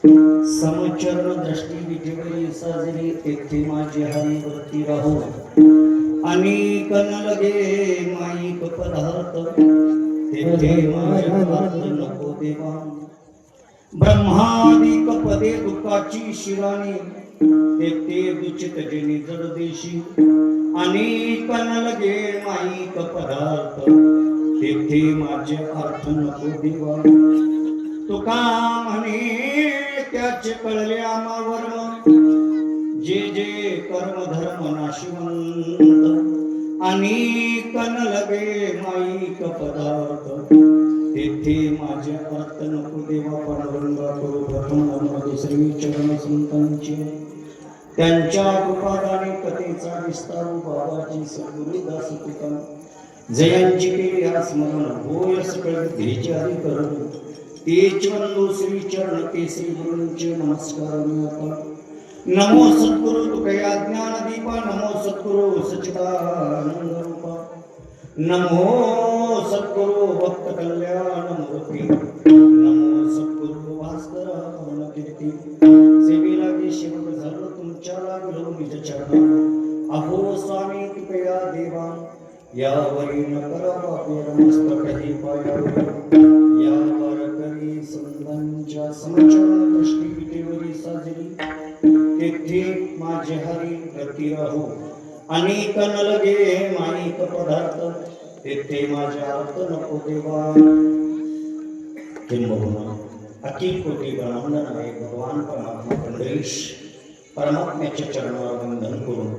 समचरण दृष्टी विठेवरी साजरी तेथे माझे हरी वरती राहो अनेक न लगे माईक पदार्थ तेथे माझे अर्थ नको देवा ब्रह्मादिक पदे दुःखाची शिराणी तेथे दुचित जेनी जड देशी अनेक न लगे माईक पदार्थ तेथे माझे अर्थ नको देवा तुका म्हणे त्याचे कळले आमावर जे जे कर्म धर्म नाशिवंत अनेक न लगे माईक पदार्थ तेथे माझे अर्थ नको देवा पांडुरंगा करू प्रथम नमो श्री चरण संतांचे त्यांच्या कृपादाने कथेचा विस्तार बाबाजी सद्गुरुदास तुका जयांची केली हा स्मरण होय सकळ धीचे आदि करण तेच वंदो श्री चरण ते श्री गुरूंचे नमस्कार नमो सद्गुरु तुकया ज्ञान दीपा नमो सद्गुरु सच्चिदानंद रूपा नमो सद्गुरु भक्त कल्याण मूर्ती नमो सद्गुरु भास्कर कीर्ती सेवेला जे सेवक झालो तुमच्या लागलो निज चरण अहो स्वामी तुकया देवा यावरी न करावा पेरमस्तक ही पायावर यावर करी संतांच्या समचरण दृष्टी विटेवरी साजरी तेथे माझे हरी गती राहो अनेक न लगे माईक पदार्थ तेथे माझे अर्थ नको देवा किंबहुना अखिल कोटी ब्रह्मांड आहे भगवान परमात्मा पंढरीश परमात्म्याच्या चरणावर वंदन करून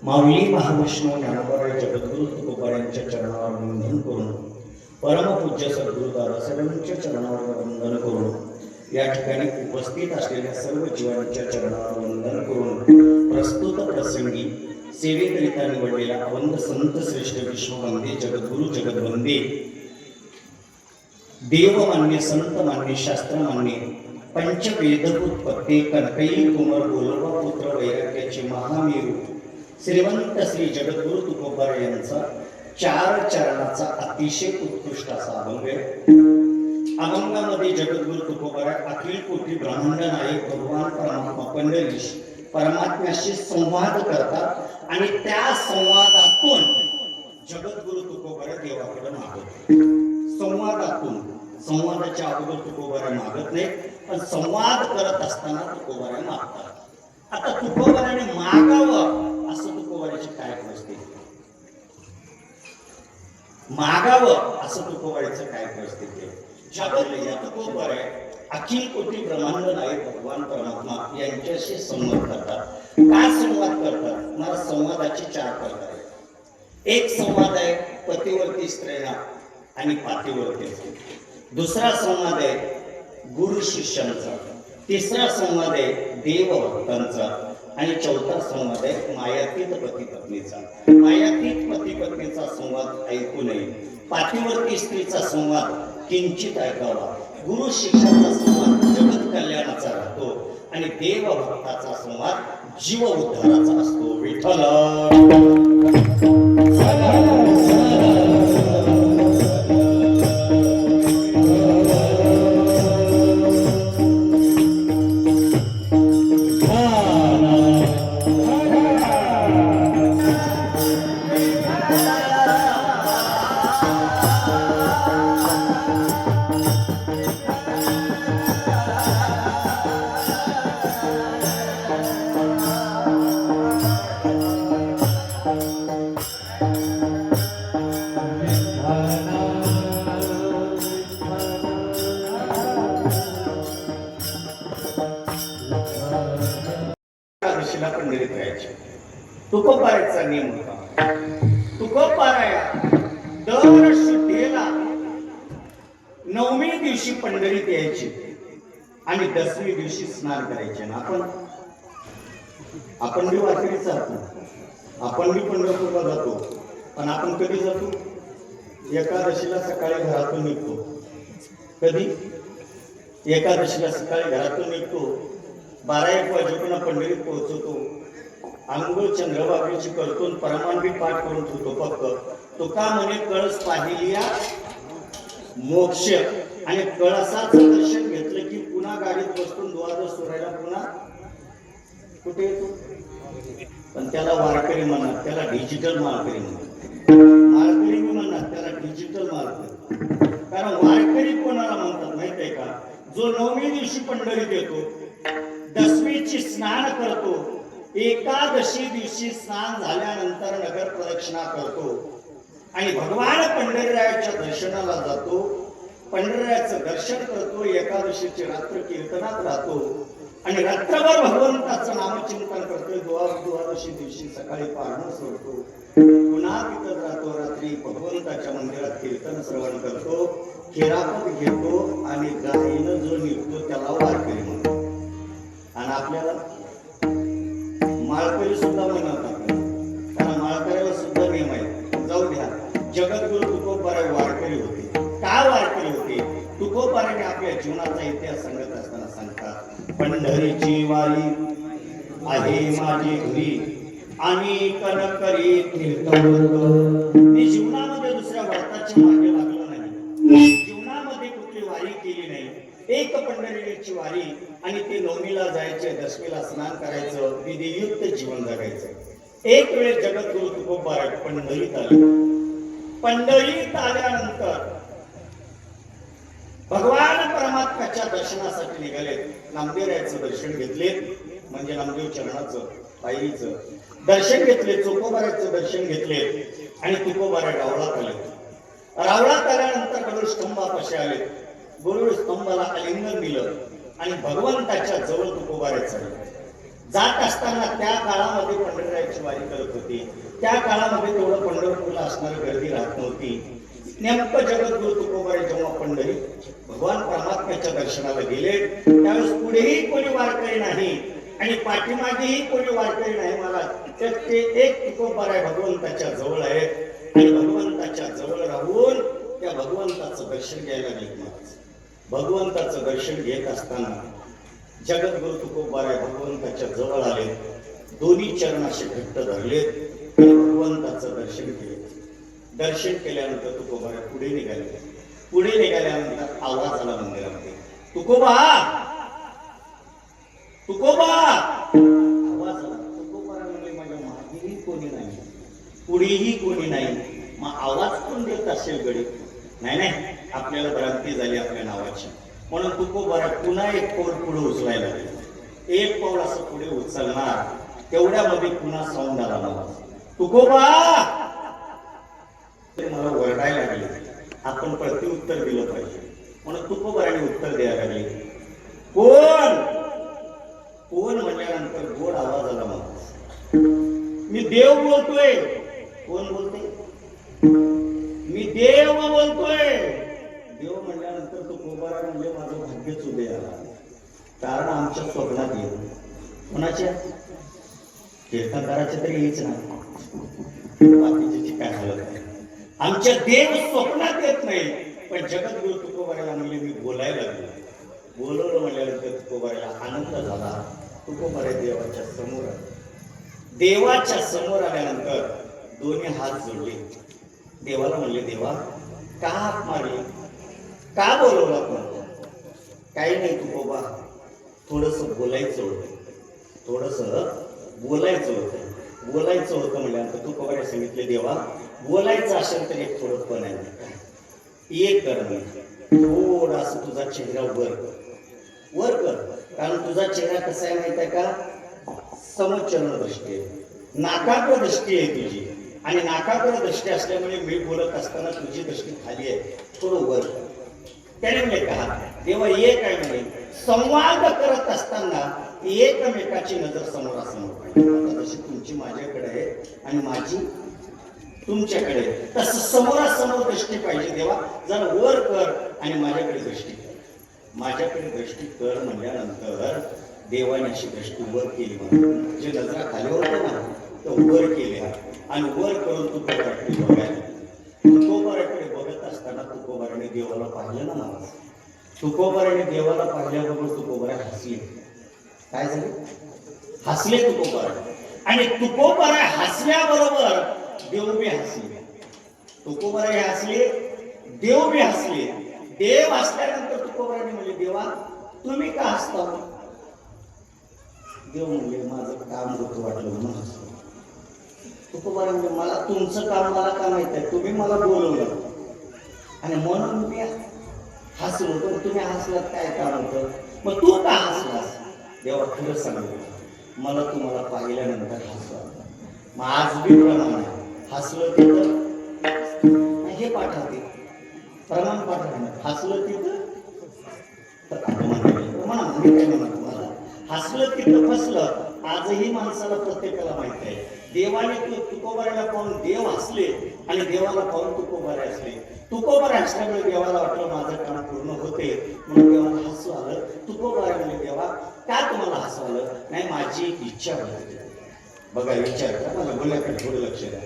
माऊली महाविष्णू ज्ञानोबा जगद्गुरु तुकोबा यांच्या चरणावर वंदन करून परमपूज्य सद्गुरु दादासाहेबांच्या चरणावर वंदन करून या ठिकाणी उपस्थित असलेल्या सर्व जीवांच्या चरणावर वंदन करून प्रस्तुत प्रसंगी सेवेकरिता निवडलेला अवंत संत श्रेष्ठ विश्ववंदे जगद्गुरु जगद्वंदे देवमान्य संत मान्य शास्त्रमान्य पंचवेदभूत पत्ते कनकई कुमार गोलोबा पुत्र वैराग्याचे महामेरू श्रीमंत श्री जगद्गुरु तुकोबा यांचा 4 चरणाचा अतिशय उत्कृष्ट असा अभंग अभंगामध्ये जगद्गुरु तुकोबा अखिल कोटी ब्रह्मांड नायक भगवान परमात्मा पंढरीश परमात्म्याशी संवाद करतात आणि त्या संवादातून जगद्गुरु तुकोबा देवाकडे मागतात संवादाच्या अगोदर तुकोबा मागत नाही पण संवाद करत असताना तुकोबा मागतात आता तुकोबाने मागावं असं तुकोबाची काय परिस्थिती मागावं असं तुकोबाचं काय परिस्थिती जगद्गुरु तुकोबा अखिल कोटी ब्रह्मांड नायक भगवान परमात्मा यांच्याशी संवाद करतात काय संवाद करतात मला संवादाचे 4 प्रकार आहेत एक संवाद आहे पतीवरती स्त्रीला आणि पातीवरती दुसरा संवाद आहे गुरु शिष्यांचा तिसरा संवाद आहे देव भक्तांचा आणि चौथा संवाद आहे मायातीत पती पत्नीचा मायातीत पती पत्नीचा संवाद ऐकू नये पातीवरती स्त्रीचा संवाद किंचित ऐकावा गुरु शिष्याचा संवाद जगत कल्याणाचा राहतो आणि देव भक्ताचा संवाद जीव उद्धाराचा असतो विठ्ठल पंढरीत राहायचे तुकोबारायचा नियम होता तुकोबाराया दर शुद्धीला 9वी दिवशी पंढरीत यायचे आणि 10वी दिवशी स्नान करायचे ना आपण बी वारकरी जातो आपण बी पंढरपूरला जातो पण आपण कधी जातो एकादशीला सकाळी घरातून निघतो कधी एकादशीला सकाळी घरातून निघतो 12-1 वाजेपर्यंत पंढरीत पोहोचतो अंघोळ चंद्रभागेची करतो परमानबी पाठ करून ठेवतो फक्त तुका म्हणे कळस पाहिलिया मोक्ष आणि कळसाचं दर्शन घेतलं की पुन्हा गाडीत बसून द्वादश सोडायला पुन्हा कुठे येतो? पण त्याला वारकरी म्हणतात, त्याला डिजिटल माळकरी म्हणतात. माळकरी म्हणतात त्याला डिजिटल माळकरी. कारण वारकरी कोणाला म्हणतात माहित आहे का? जो 9वी दिवशी पंढरीत येतो, 10वीची स्नान करतो, एकादशी दिवशी स्नान झाल्यानंतर नगर प्रदक्षिणा करतो आणि भगवान पंढरीरायाच्या दर्शनाला जातो, पंढरीरायाचं दर्शन करतो, एकादशीची रात्र कीर्तनात राहतो आणि रात्रभर भगवंताचं नामचिंतन करतो. द्वादशी दिवशी सकाळी पारणं सोडतो, पुन्हा तिथं जातो, रात्री भगवंताच्या मंदिरात कीर्तन श्रवण करतो, खिरापत घेतो आणि गायीनं जो निघतो त्याला वारकरी म्हणतो. आणि आपल्याला माळकरी सुद्धा म्हणतात, कारण माळकऱ्याला सुद्धा नियम आहे. जाऊ द्या, जगद्गुरु तुकोबाराय वारकरी होते. का वारकरी होते? तुकोबाराने आपल्या जीवनाचा इतिहास सांगत असताना सांगतात, पंढरीची वारी आहे माझी घरी आणि कनकरी तीर्थवृत्त. मी जीवनामध्ये दुसऱ्या व्रताच्या मागे लागलो नाही, जीवनामध्ये कुठली वारी केली नाही. एक पंढरीची वारी आणि ते 9वीला जायचे, 10वीला स्नान करायचं, विधियुक्त जीवन जगायचं. एक वेळ जगद्गुरु तुकोबाराय पंढरीत आले. पंढरीत आल्यानंतर भगवान परमात्म्याच्या दर्शनासाठी निघाले. नामदेवरायाचं दर्शन घेतले, म्हणजे नामदेव चरणाचं पायरीचं दर्शन घेतले, तुकोबारायचं दर्शन घेतले आणि तुकोबाराय रावळात आले. रावळात आल्यानंतर गरुड स्तंभापाशी आले. गरुड स्तंभाला आलिंगन दिलं आणि भगवंताच्या जवळ तुकोबाराय चालले. जात असताना त्या काळामध्ये पंढरीरायाची वारी करत होती. त्या काळामध्ये तेवढं पंढरपूरला असणारी गर्दी राहत नव्हती. नेमकं जगद्गुरु तुकोबाराय जेव्हा पंढरी भगवान परमात्म्याच्या दर्शनाला गेले, त्यावेळेस पुढेही कोणी वारकरी नाही आणि पाठीमागेही कोणी वारकरी नाही. मला तर ते एक तुकोबाराय भगवंताच्या जवळ आहेत आणि भगवंताच्या जवळ राहून त्या भगवंताचं दर्शन घ्यायला गेले. भगवंताचं दर्शन घेत असताना जगद्गुरु तुकोबाराय भगवंताच्या जवळ आले, दोन्ही चरणाशी घट्ट धरले आणि भगवंताचं दर्शन केले. दर्शन केल्यानंतर तुकोबाराय पुढे निघाले. पुढे निघाल्यानंतर आवाज आला मंदिरामध्ये, तुकोबा, तुकोबा. आवाज आला. तुकोबाराय म्हणले, माझ्या मागेही कोणी नाही, पुढेही कोणी नाही, मग आवाज कोण देत असेल गडी? नाही नाही, आपल्याला भ्रांती झाली आपल्या नावाची. म्हणून तुकोबाराय पुन्हा एक पाऊल पुढे उचलायला लागले. एक पाऊल असं पुढे उचलणार, तेवढ्यामध्ये पुन्हा साऊंड आला मला, तुकोबा. मला ओरडायला लागले. आपण प्रत्युत्तर दिलं पाहिजे म्हणून तुकोबारायने उत्तर द्यायला लागले, कोण कोण म्हणल्यानंतर गोड आवाज आला मला, मी देव बोलतोय. कोण बोलतोय? मी देव बोलतोय. देव म्हणल्यानंतर तुकोबाराय म्हणजे माझं भाग्यच उदय आला. कारण आमच्या स्वप्नात येत, कोणाच्या? कीर्तनकाराच्या तरी हेच नाही, बाकीची काय हालत नाही. आमच्या देव स्वप्नात येत नाही. पण जगद्गुरु तुकोबारायला म्हणले, मी बोलायला लागलो. बोलवलं म्हणल्यानंतर तुकोबारायला आनंद झाला. तुकोबाराय देवाच्या समोर आले. देवाच्या समोर आल्यानंतर दोन्ही हात जोडले. देवाला म्हणले, देवा का हात मारले, का बोलवला तुम्हाला? काही नाही तुकोबा, थोडस बोलायचं होतं, थोडस बोलायचं होतं. बोलायचं होतं म्हणल्यानंतर तुकोबाराय सांगितले, देवा बोलायचं असेल तर एक थोडं पण आहे, एक कर म्हणजे थोडासा तुझा चेहरा वर कर. कारण तुझा चेहरा कसा आहे माहित आहे का? समोच्चरण दृष्टी आहे, नाकाग्र दृष्टी आहे तुझी, आणि नाकाग्र दृष्टी असल्यामुळे मी बोलत असताना तुझी दृष्टी खाली आहे, थोडं वर कर. त्याने म्हणजे का देवा एक आहे म्हणे, संवाद करत असताना एकमेकाची नजर समोरासमोर पाहिजे. जशी तुमची माझ्याकडे आहे आणि माझी तुमच्याकडे, तसं समोरासमोर दृष्टी पाहिजे. देवा जरा वर कर आणि माझ्याकडे दृष्टी कर. माझ्याकडे दृष्टी कर म्हणल्यानंतर देवाने अशी दृष्टी वर केली. जे नजरा खाली होत्या ना तो वर केल्या आणि वर करून तुकोबाराकडे बघायला. तुकोबाराकडे बघत असताना तुकोबाराने देवाला पाहिलं ना मला. तुकोबाराने देवाला पाहिल्याबरोबर तुकोबाराय हसले. काय झाले? हसले तुकोबाराय. आणि तुकोबाराय हसल्याबरोबर देव बी हसले. तुकोबाराय हसले, देव बी हसले. देव असल्यानंतर तुकोबाराने म्हणले देवा तुम्ही का हसता? देव म्हणले माझं काम होतं वाटलं म्हणून हसतो. तुकोबाराने म्हणले मला तुमचं काम मला का माहित आहे, तुम्ही मला बोलवलं आणि म्हणून मी हसलो. तर तुम्ही हसलात काय काम होतं? मग तू का हसलास? देवा खरं सांगतो मला तुम्हाला पाहिल्यानंतर हसलं. मग आज बी प्रमाण आहे, हसलं तिथं हे पाठवते प्रमाण पाठवते, हसलं तिथं म्हणा मी काय म्हणा तुम्हाला, हसलं तिथं फसलं. आजही माणसाला प्रत्येकाला माहित आहे देवाने तुकोबाराला पाहून देव हसले आणि देवाला पाहून तुकोबारे हसले. तुकोबारे हसल्यामुळे देवाला वाटलं माझं काम पूर्ण होते म्हणून देवाला हसू आलं. तुकोबारे म्हणजे देवा का तुम्हाला हसू आलं? नाही माझी एक इच्छा होती. बघा विचार करा, मला बोलायकडे थोडं लक्ष द्या.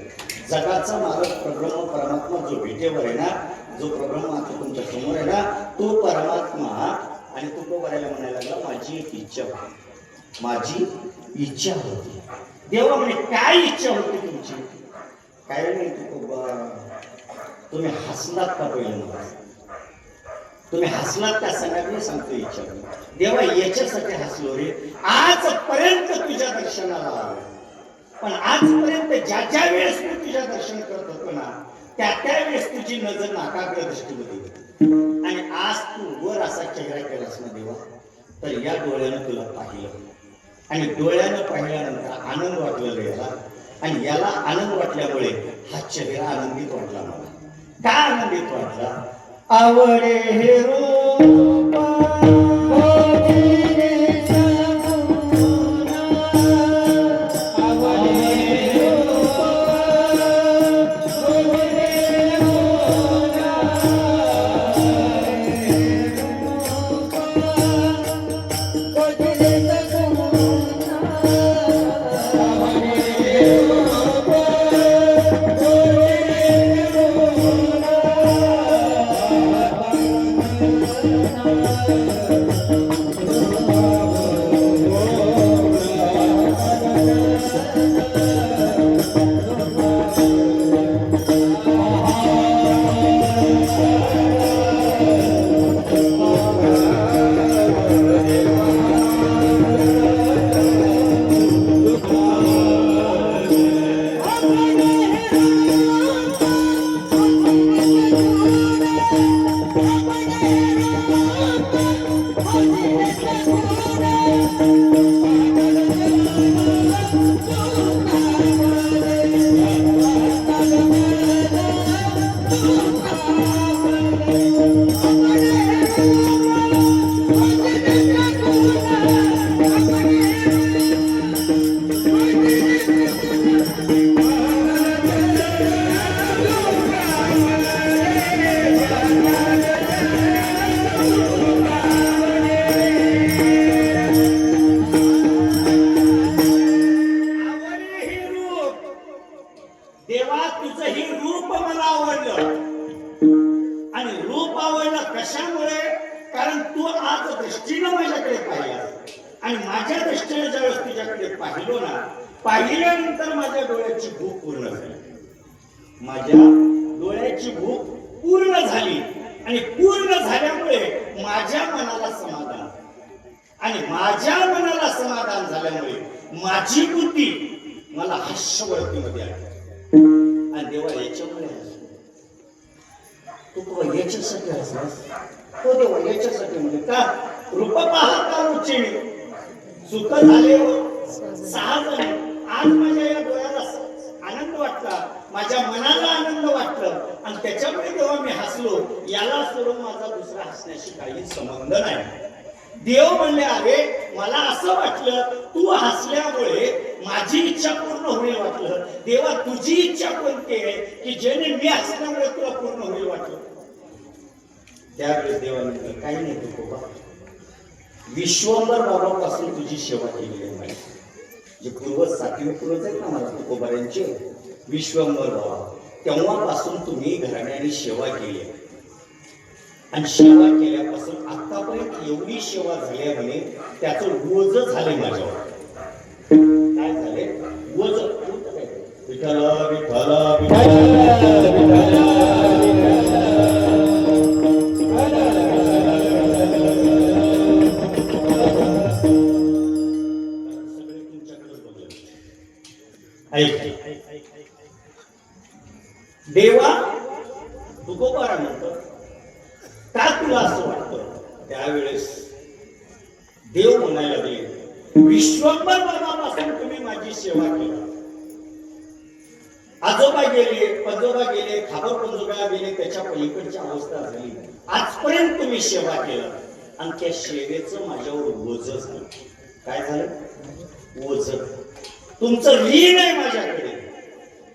जगाचा मालक परब्रह्म परमात्मा जो भेटेवर आहे ना, जो परब्रह्म आता तुमच्या समोर आहे ना, तो परमात्मा आणि तुकोबाराला म्हणायला लागला माझी एक इच्छा होती, माझी इच्छा होती. देवा म्हणे काय इच्छा होती तुमची? काय नाही तुकोबा तुम्ही हसलात का? पहिलं तुम्ही हसलात का सांगा, मी सांगतो इच्छा. देवा याच्यासाठी हसलो रे, आजपर्यंत तुझ्या दर्शनाला आलो, पण आजपर्यंत ज्या ज्या वेळेस मी तुझ्या दर्शन करत होतो ना त्या वेळेस तुझी नजर नाकाकडे दृष्टीमध्ये होती आणि आज तू वर असा चेहरा केलास ना देवा, तर या डोळ्यानं तुला पाहिलं आणि डोळ्यानं पाहिल्यानंतर आनंद वाटलेला याला आणि याला आनंद वाटल्यामुळे हा चेहरा आनंदित वाटला. मला काय आनंदित वाटला? आवडे हे रूप पाहिल्यानंतर माझ्या डोळ्याची भूक पूर्ण झाली, माझ्या डोळ्याची भूक पूर्ण झाली आणि पूर्ण झाल्यामुळे माझ्या मनाला समाधान आणि माझ्या मनाला समाधान झाल्यामुळे माझी बुद्धी मला हास्यवृत्तीमध्ये आली आणि देवा याच्यामुळे तू याच्यासाठी हसलास? तो देवा याच्यासाठी म्हणजे का रूप पाहता रुचे सुख झाले सहज आज माझ्या या डोळ्याला आनंद वाटला, माझ्या मनाला आनंद वाटला आणि त्याच्यामुळे जेव्हा मी हसलो, याला सोडून माझा दुसरा हसण्याशी काही संबंध नाही. देव म्हणले अरे मला असं वाटलं तू हसल्यामुळे माझी इच्छा पूर्ण होईल वाटलं. देवा तुझी इच्छा कोणती आहे की जेणे मी हसल्यामुळे तुला पूर्ण होईल वाटलं? त्यावेळेस देवाने काही नाही तू बाबा विश्वंभर बाबापासून तुझी सेवा केली आहे माझी. जे पूर्वज सातवी पूर्वज आहेत ना मला तुकोबाऱ्यांचे विश्वंभर बाबा, तेव्हापासून तुम्ही घराण्याने सेवा केली आणि सेवा केल्यापासून आतापर्यंत एवढी सेवा झाली म्हणे त्याचं ओझ झाले माझ्यावर. काय झाले ओझ? विठ्ठल विठ्ठल विठ्ठल देवा तुकोबारा म्हणतो का तुला असं वाटतं त्यावेळेस देव म्हणायला लागले विश्वंभर बाबापासून तुम्ही माझी सेवा केली आजोबा गेले पजोबा गेले खाबर पंजोबा गेले त्याच्या पलीकडची अवस्था झाली आजपर्यंत तुम्ही सेवा केला आणि त्या सेवेचं माझ्यावर ओझ झालं काय झालं ओझ तुमचं ऋण आहे माझ्याकडे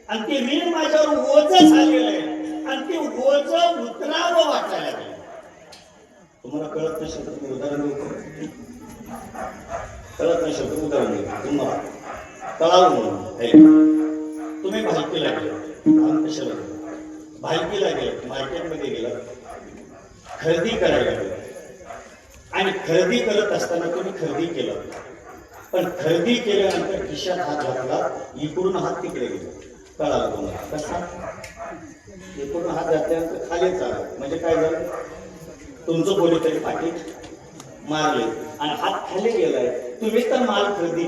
आणि ते ऋण माझ्यावर ओझ झालेलं आहे आणि ते ओझ उतरावं वाटायला लागलं तुम्हाला कळत नसेल तर मी उदाहरण देऊ कळत नसेल तर उदाहरण देऊ तुम्हाला कळावं म्हणून तुम्ही भालकीला गेला कशाला गेला भालकीला गेला मार्केटमध्ये गेला खरेदी करायला गेला आणि खरेदी करत असताना तुम्ही खरेदी केलं पण खरेदी केल्यानंतर खिशात हात घातला इकडून हात तिकडे गेला कळाला तुम्हाला कसा इकडून हात घातल्यानंतर खाली चालला म्हणजे काय झालं तुमचं कोणीतरी पाकिट मारले आणि हात खाली गेलाय तुम्ही तर माल खरेदी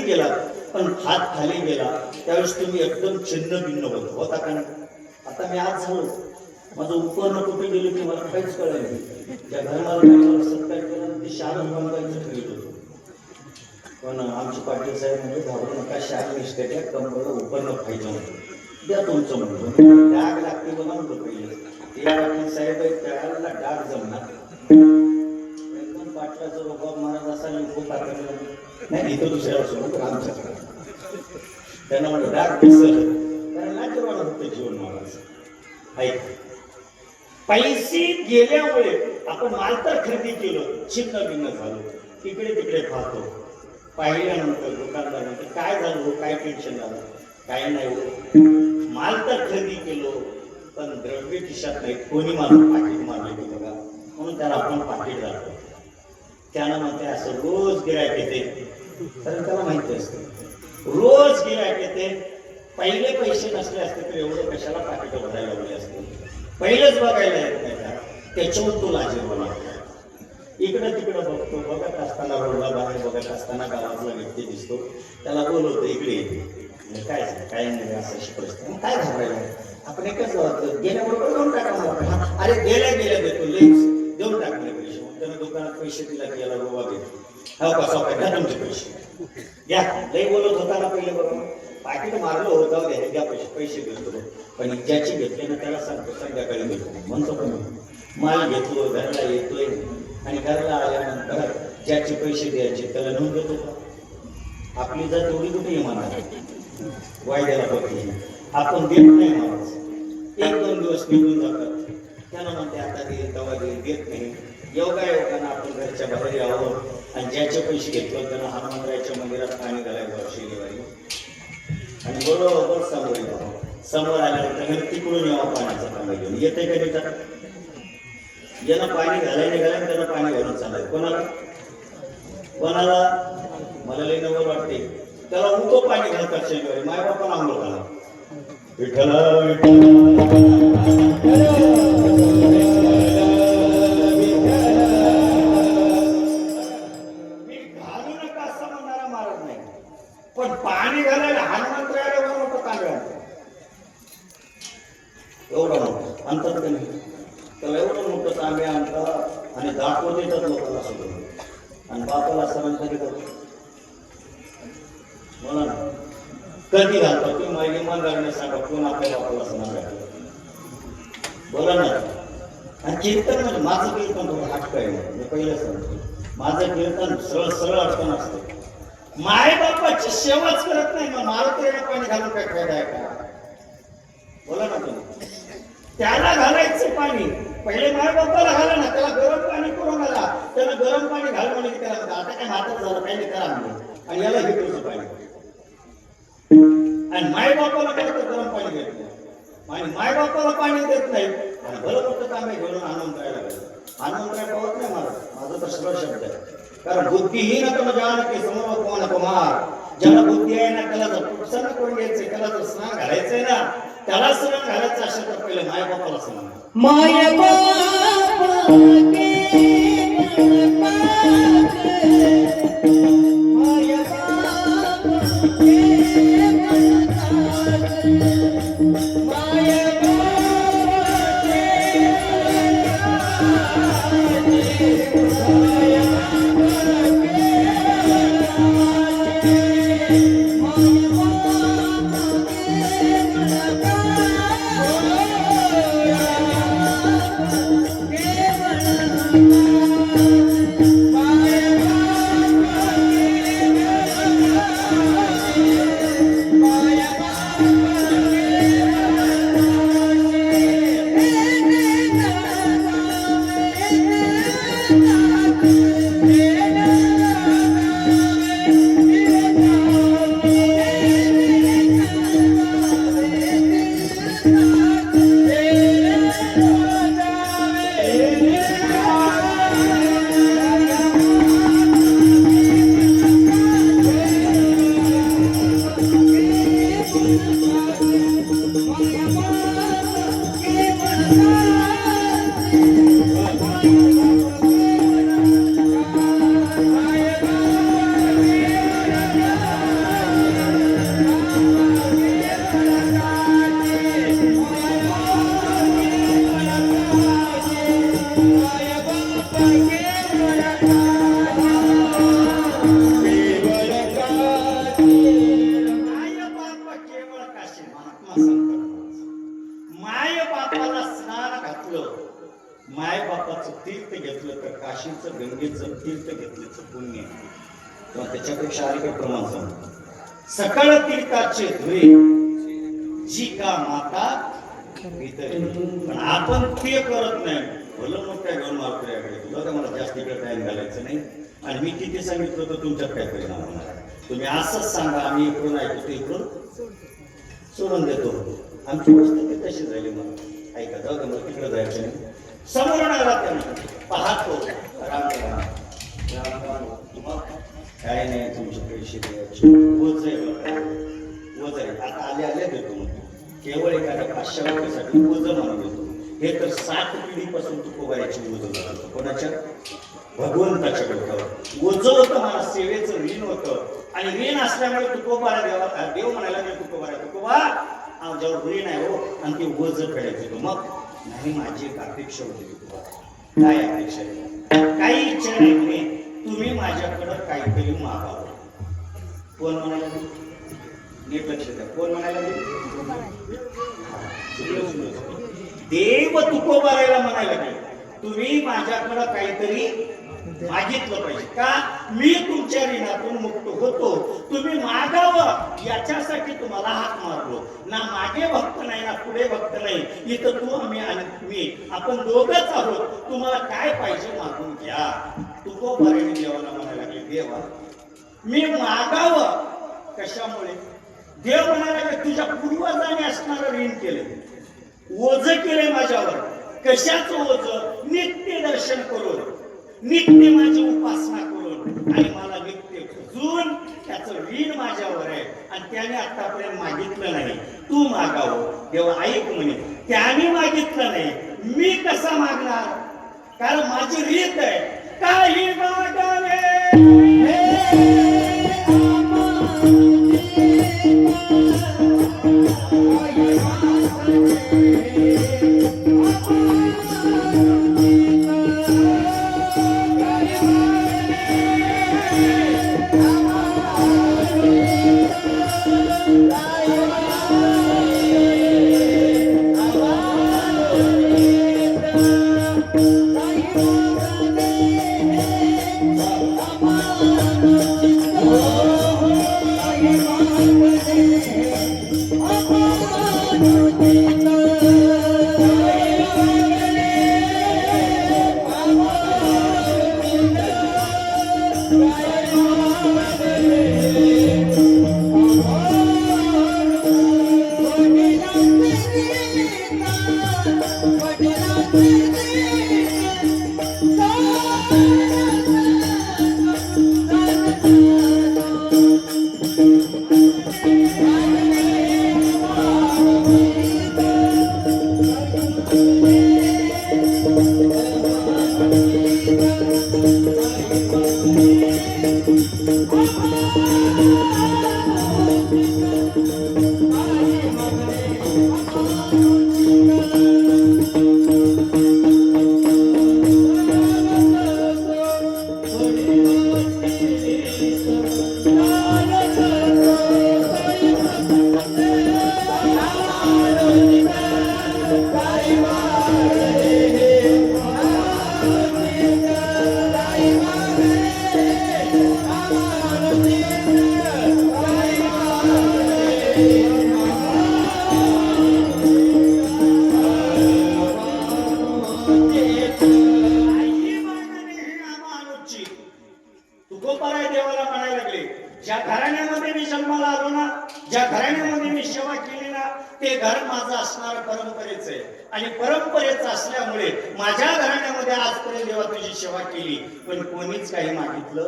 केला पण हात खाली गेला त्यावेळेस तुम्ही एकदम छिन्न भिन्न होता का नाही आता मी आज झालो माझं उपकरण कुठे गेलो की मला काहीच कळलं नाही ज्या घरमालकाने सत्कार केला ते शाळा बांधायचं ठरत होतो पण आमचे पाटील साहेब म्हणजे घाबरू नका शाळा निष्ठेच्या कंपनीला उपकरण पाहिजे होतं द्या तुमचं म्हणतो डाग लागते बघा म्हणतो पहिले ते पाटील साहेब त्याला डाग जमणार एकदम पाटलाचा रोबाब महाराज असा लिंबू टाकला नाही इथं दुसऱ्या सोबत आमच्या त्यांना म्हणलं डाग दिसलं कारण लाजवान होतं जीवन महाराज ऐक पैसे गेल्यामुळे आपण माल तर खरेदी केलं छिन्न भिन्न झालो तिकडे तिकडे पाहतो पाहिल्यानंतर दुकानदारानंतर काय झालं हो काय टेन्शन झालं काय नाही हो माल तर खरेदी केलो पण द्रव्य खिशात नाही कोणी माझं पाकिट मारले की बघा म्हणून त्याला आपण पाकिट घालतो त्यानं म्हणते असं रोज गिरायक येते कारण त्याला माहिती असते रोज गिरायक येते पहिले पैसे नसले असते तर एवढं कशाला पाकिट भरायला लागले असते पहिलेच बघायला येत नाही का त्याच्यावर तो लाजीरवाला इकडं तिकडं बघतो बघत असताना रोडला बाहेर बघत असताना गावातला व्यक्ती दिसतो त्याला बोलवतो इकडे येते काय काय नाही असं अशी परिस्थिती काय घाबरायला आपण एकच गेल्याबरोबर देऊन टाका मला अरे गेल्या देतो लेन्स देऊन टाकले पैसे त्यानं दुकानात पैसे दिला की याला रोबा देतो हो कसा काय घ्या तुमचे पैसे घ्या लई बोलत होता ना पहिले बरोबर पाकिट मारलं होतं घ्या पैसे देतो पण ज्याची घेतले ना त्याला सांगतो संध्याकाळी देतो म्हणतो पण माल घेतो घरला येतोय आणि घरला आल्यानंतर ज्याचे पैसे द्यायचे त्याला नेऊन देतो का आपली जात एवढी कुठे म्हणा वायद्याला बघते आपण देत नाही महाराज 1-2 दिवस निघून जातात त्याला म्हणते आता देईल तेव्हा देत नाही योगायोगानं आपण घरच्या बाहेर यावं आणि ज्याचे पैसे घेतलं त्यांना हनुमंतरायाच्या मंदिरात पाणी घालायचं शनिवारी आणि बरोबर समोर आल्यानंतर तिकडून यावं पाण्याचा पाणी घेऊन येते का नाही ज्यांना पाणी घालायला निघालं त्याला पाणी घालून चाललंय कोणाला मला लई नवल वाटते त्याला उतो पाणी घालतात शनिवारी माय बापाला आंघोळ घाला विठ्ठला घालू नका असं म्हणणारा महाराज नाही पण पाणी घालायला हनुमंतरायाला एवढं मोठं तांदळ एवढं मोठं अंतर नाही त्याला एवढं मोठं तांबे आणतात आणि दाखवत येतात लोकांना सगळं आणि बापाला सरांसाठी करतो बोला ना कधी घालतो तुम्ही माझी इमानदारीने सांगा कोण आपल्या बापाला समान घालतो बोला ना आणि कीर्तन म्हणजे माझं कीर्तन थोडं हटकं आहे मी पहिलं सांगतो माझं कीर्तन सरळ अडचण असतं माय बापाची सेवाच करत नाही मग मारुतीला पाणी घालून काय फायदा आहे का बोला ना तुम्ही त्याला घालायचं पाणी पहिले माय बापाला घाला ना त्याला गरम पाणी करून घाला त्याला गरम पाणी घाल म्हणजे त्याला आता काय म्हातार झालं काही नाही करा म्हणजे आणि याला हिटरचं पाणी आणि माय बापाला काय तर गरम पाणी देत नाही आणि माय बापाला पाणी देत नाही आणि भलं मोठं तांबे घेऊन हनुमंतरायाला लागलं हनुमंतराय पावत नाही माझं तर सरळ शब्द आहे कारण बुद्धिहीन तर जाण की समोर कोण कुमार ज्याला बुद्धी आहे ना त्याला जर प्रसन्न करून घ्यायचंय त्याला जर स्नान घालायचंय ना त्याला स्नान घालायचं असेल तर पहिले माय बापाला स्नान माय बाप माय बाप त्याचं पुण्य किंवा त्याच्यापेक्षा अधिक प्रमाण सांगतो. सकाळ तीर्थाचे धुळे जी का माता इतर, पण आपण ते करत नाही. भलं मग काय घेऊन मालपुऱ्याकडे तुला तर मला जास्त इकडे टाइम घालायचं नाही. आणि मी किती सांगितलं तर तुमच्यात काय परिणाम होणार. तुम्ही असंच सांगा आम्ही इकडून ऐकतो ते इकडून सोडून देतो. आमची परिस्थिती तशी झाली. मग ऐका जाऊ दे, मग तिकडे जायचं नाही. समोर राहते पाहतो राम राम राम राम. काय नाही तुमचे पैसे द्यायचे वज आहे. आता आले देतो मग केवळ एखाद्या 500 रुपयासाठी वज म्हणून देतो. हे तर 7 पिढीपासून तुकोबाईची वज झालं. कोणाच्या? भगवंताच्या डोक्यावर वज होतं. मला सेवेचं ऋण होतं आणि ऋण असल्यामुळे तुकोबाला देव म्हणायला मी तुकोबा आमच्यावर ऋण आहे हो, आणि ते वज फेडायचं होतं. मग नाही, माझी एक अपेक्षा होती तुकोबा. काय अपेक्षा आहे? काही इच्छा नाही, तुम्ही माझ्याकडं काहीतरी मागावं. कोण म्हणायला? नीट लक्ष द्या. कोण म्हणायला? देव तुकोबाला म्हणायला लागले तुम्ही माझ्याकडं काहीतरी मागितलं पाहिजे. का? मी तुमच्या ऋणातून मुक्त होतो. तुम्ही मागावं याच्यासाठी तुम्हाला हात मारलो ना. मागे भक्त नाही ना पुढे भक्त नाही. इथं तू आम्ही आणि मी आपण दोघंच आहोत. तुम्हाला काय पाहिजे मागून घ्या. तुकोबाने देवाला म्हणायला लागले देवा मी मागावं. कशामुळे? देव म्हणायला लागले तुझ्या पूर्वजाने असणारं ऋण केले, ओझ केले माझ्यावर. कशाचं ओझ? नित्य दर्शन करून, नित्य माझी उपासना करून आणि मला नित्य भजून त्याचं ऋण माझ्यावर आहे. आणि त्याने आतापर्यंत मागितलं नाही. तू मागावं. देवा ऐक म्हणे त्याने मागितलं नाही, मी कसा मागणार? कारण माझी रीत आहे. काही मागावे ते घर माझं असणार परंपरेचं आहे आणि परंपरेचं असल्यामुळे माझ्या घराण्यामध्ये आजपर्यंत देवा तुझी सेवा केली पण कोणीच काही मागितलं.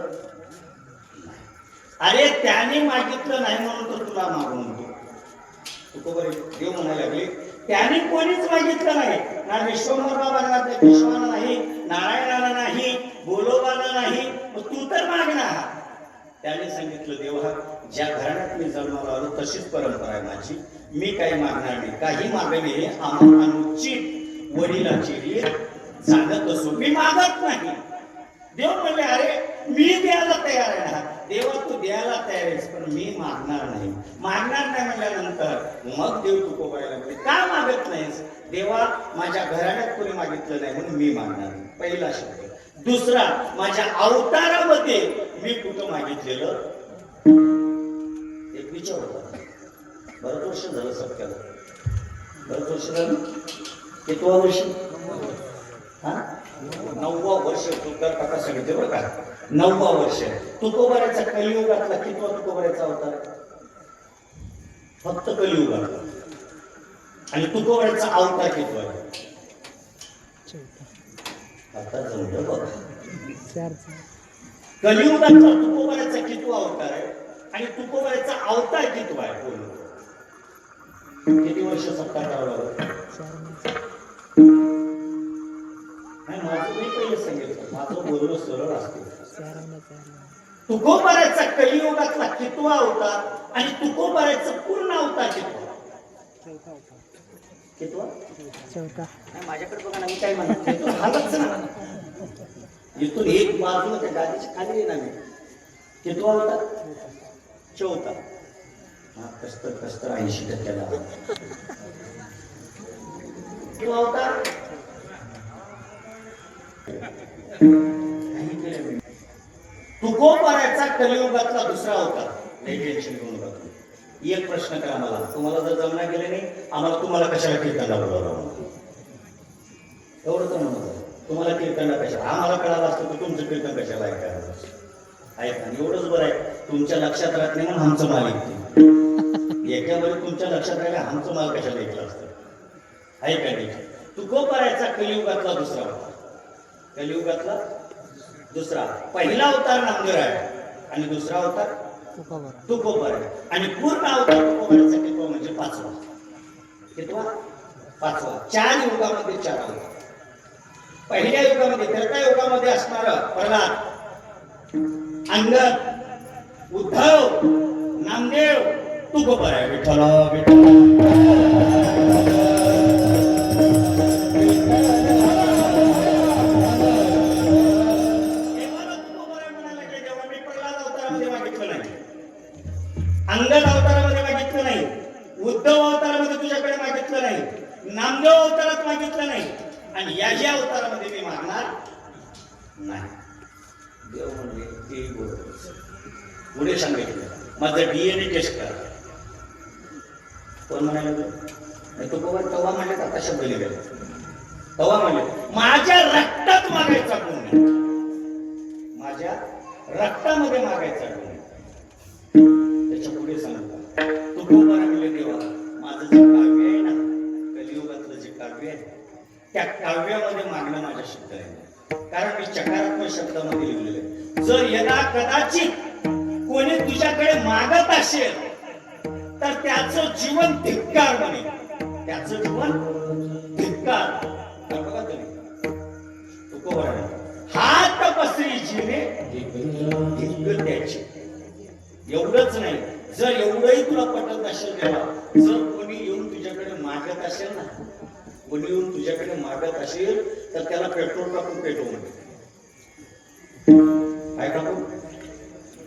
अरे त्याने मागितलं नाही म्हणून तर तुला मागून देव म्हणायला लागले त्याने कोणीच मागितलं नाही ना विश्वमोर बाबांना विश्वाला नाही नारायणाला नाही बोलोबाला नाही मग तू तर मागणार. त्याने सांगितलं देवा ज्या घराण्यात मी जन्माला आलो तशीच परंपरा आहे माझी मी काही मागणार नाही काही मागणे आम्हाला अनुचित वडिलाची रीत सांगत असो मी मागत नाही. देव म्हणले अरे मी द्यायला तयार आहे ना देवा तू द्यायला तयार आहेस पण मी मागणार नाही. मागणार नाही म्हटल्यानंतर मग देव तुकोबायला लागले का मागत नाहीस. देवा माझ्या घराण्यात कोणी मागितलं नाही म्हणून मी मागणार. पहिला शब्द. दुसरा माझ्या अवतारामध्ये मी कुठं मागितलेलं एक विचार होता. बरंच वर्ष झालं सत्याला, बरंच वर्ष झालं. कितवा वर्ष? हा 9वा वर्ष. तुकार काका सांगितले बरं का, 9वा वर्ष. तुकोबाराचा कलियुगातला कितवा तुकोबाराचा अवतार? फक्त कलियुगातला. आणि तुकोबाराचा अवतार कितवा आहे? आता जमलं बघा. कलियुगातला तुकोबाराचा कितवा अवतार आहे आणि तुकोबाराचा अवतार कितवा आहे? बोलू. किती वर्ष सत्ता करावं लागलं? नाही, माझं मी पहिले सांगितलं, माझं बोलणं सरळ असते. तुकोबाराचा कलियुगातला कितवा अवतार आणि तुकोबाराचा पूर्ण अवतार कितवा? कितवा? नाही, माझ्याकडे बघा ना, मी काय म्हणतो हालच ना. इथून एक बाजूला त्या गाडीच्या खाली येणार मी. कितवा अवतार? चौथा. हा कसतर 80% कितवा अवतार? तुकोबाराचा कलियुगातला दुसरा अवतार. टेन्शन घेऊन बघा. एक प्रश्न करा मला, तुम्हाला जर जमना गेले नाही, आम्हाला तुम्हाला कशाला कीर्तनला बोलावलं? एवढं तर म्हणत तुम्हाला कीर्तनला कशाला? आम्हाला कळालं असतं तर तुमचं कीर्तन कशाला ऐकायला? ऐका, एवढंच बरं आहे, तुमच्या लक्षात राहत नाही म्हणून आमचं माल ऐकते. एकावेळी तुमच्या लक्षात राहिलं आमचं माल कशाला ऐकलं असतं? ऐका नाही. तुकोबाराचा कलियुगातला दुसरा अवतार. कलियुगातला दुसरा. पहिला अवतार नामदेव आहे आणि दुसरा अवतार तुकोबार आहे. आणि पूर्ण अवतार तुकोबाराचा कितवा म्हणजे 5वा. कितवा? 5वा. 4 युगामध्ये 4 अवतार. पहिल्या युगामध्ये, त्रेतायुगामध्ये असणारा प्रल्हाद, अंगद, उद्धव, नामदेव, तुकोबार आहे. विठ्ठल अंगद अवतारामध्ये मागितलं नाही, उद्धव अवतारामध्ये तुझ्याकडे मागितलं नाही, नामदेव अवतारात मागितलं नाही, आणि या अवतारामध्ये मी मागणार नाही. देव म्हणजे ते बरोबर. पुढे सांगितलं माझं DNA टेस्ट करा. कोण म्हणायला तो तवा म्हणले आता शब्द लिहिले तवा म्हणले माझ्या रक्तात मागायचा गुण, माझ्या रक्तामध्ये मागायचा गुण. त्याच्या पुढे सांगता तुकोबारा म्हणले देवा माझं जे काव्य आहे ना, कलियुगातलं जे काव्य आहे त्या काव्यामध्ये मागणं माझ्या शब्द आहे. कारण मी चकारात्मक शब्दामध्ये लिहिलेलं आहे. जर यदा कदाचित कोणी तुझ्याकडे मागत असेल तर त्याचं जीवन धिक्कार बनेल. त्याचं जीवन धिक्कार. बघा तुम्ही तुकोबारा हात पसरी जीवे धिक्क त्याची. एवढंच नाही, जर एवढंही तुला पटत असेल तेव्हा, जर कोणी येऊन तुझ्याकडे मागत असेल ना, कोणी येऊन तुझ्याकडे मागत असेल तर त्याला पेट्रोल टाकून पेटवू म्हणते. काय टाकू?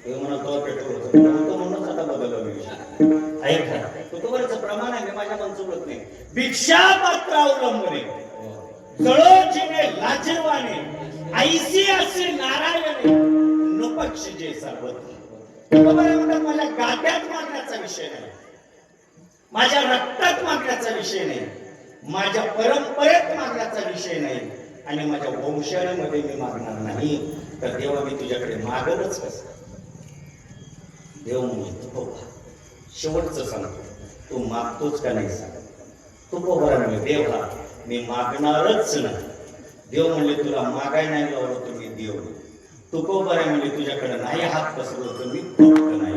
हे म्हणतो पेट्रोल होतं म्हणूनच आता बदललं मी. ऐका, तुकोबाराचं प्रमाण आहे, मी माझ्या मन चुकत नाही. भिक्षा पात्र अवलंबने जळोचिने लाजवाने ऐसी असे नारायणे नपक्ष जे सर्वत्र. तुकोबारा म्हणतात माझ्या गाद्यात मागण्याचा विषय नाही, माझ्या रक्तात मागण्याचा विषय नाही, माझ्या परंपरेत मागण्याचा विषय नाही, आणि माझ्या वंशाळीमध्ये मी मागणार नाही. तर देवा मी तुझ्याकडे मागतच कसं? देव म्हणजे तुकोबा. शेवटचं सांगतो, तू मागतोच का नाही सांग. तुकोबारा म्हणले देवा मी मागणारच नाही. देव म्हणले तुला मागाय नाही लावलं तर मी देव. तुकोबारा म्हणले तुझ्याकडे नाही हात पसरलो तर मी भक्त नाही.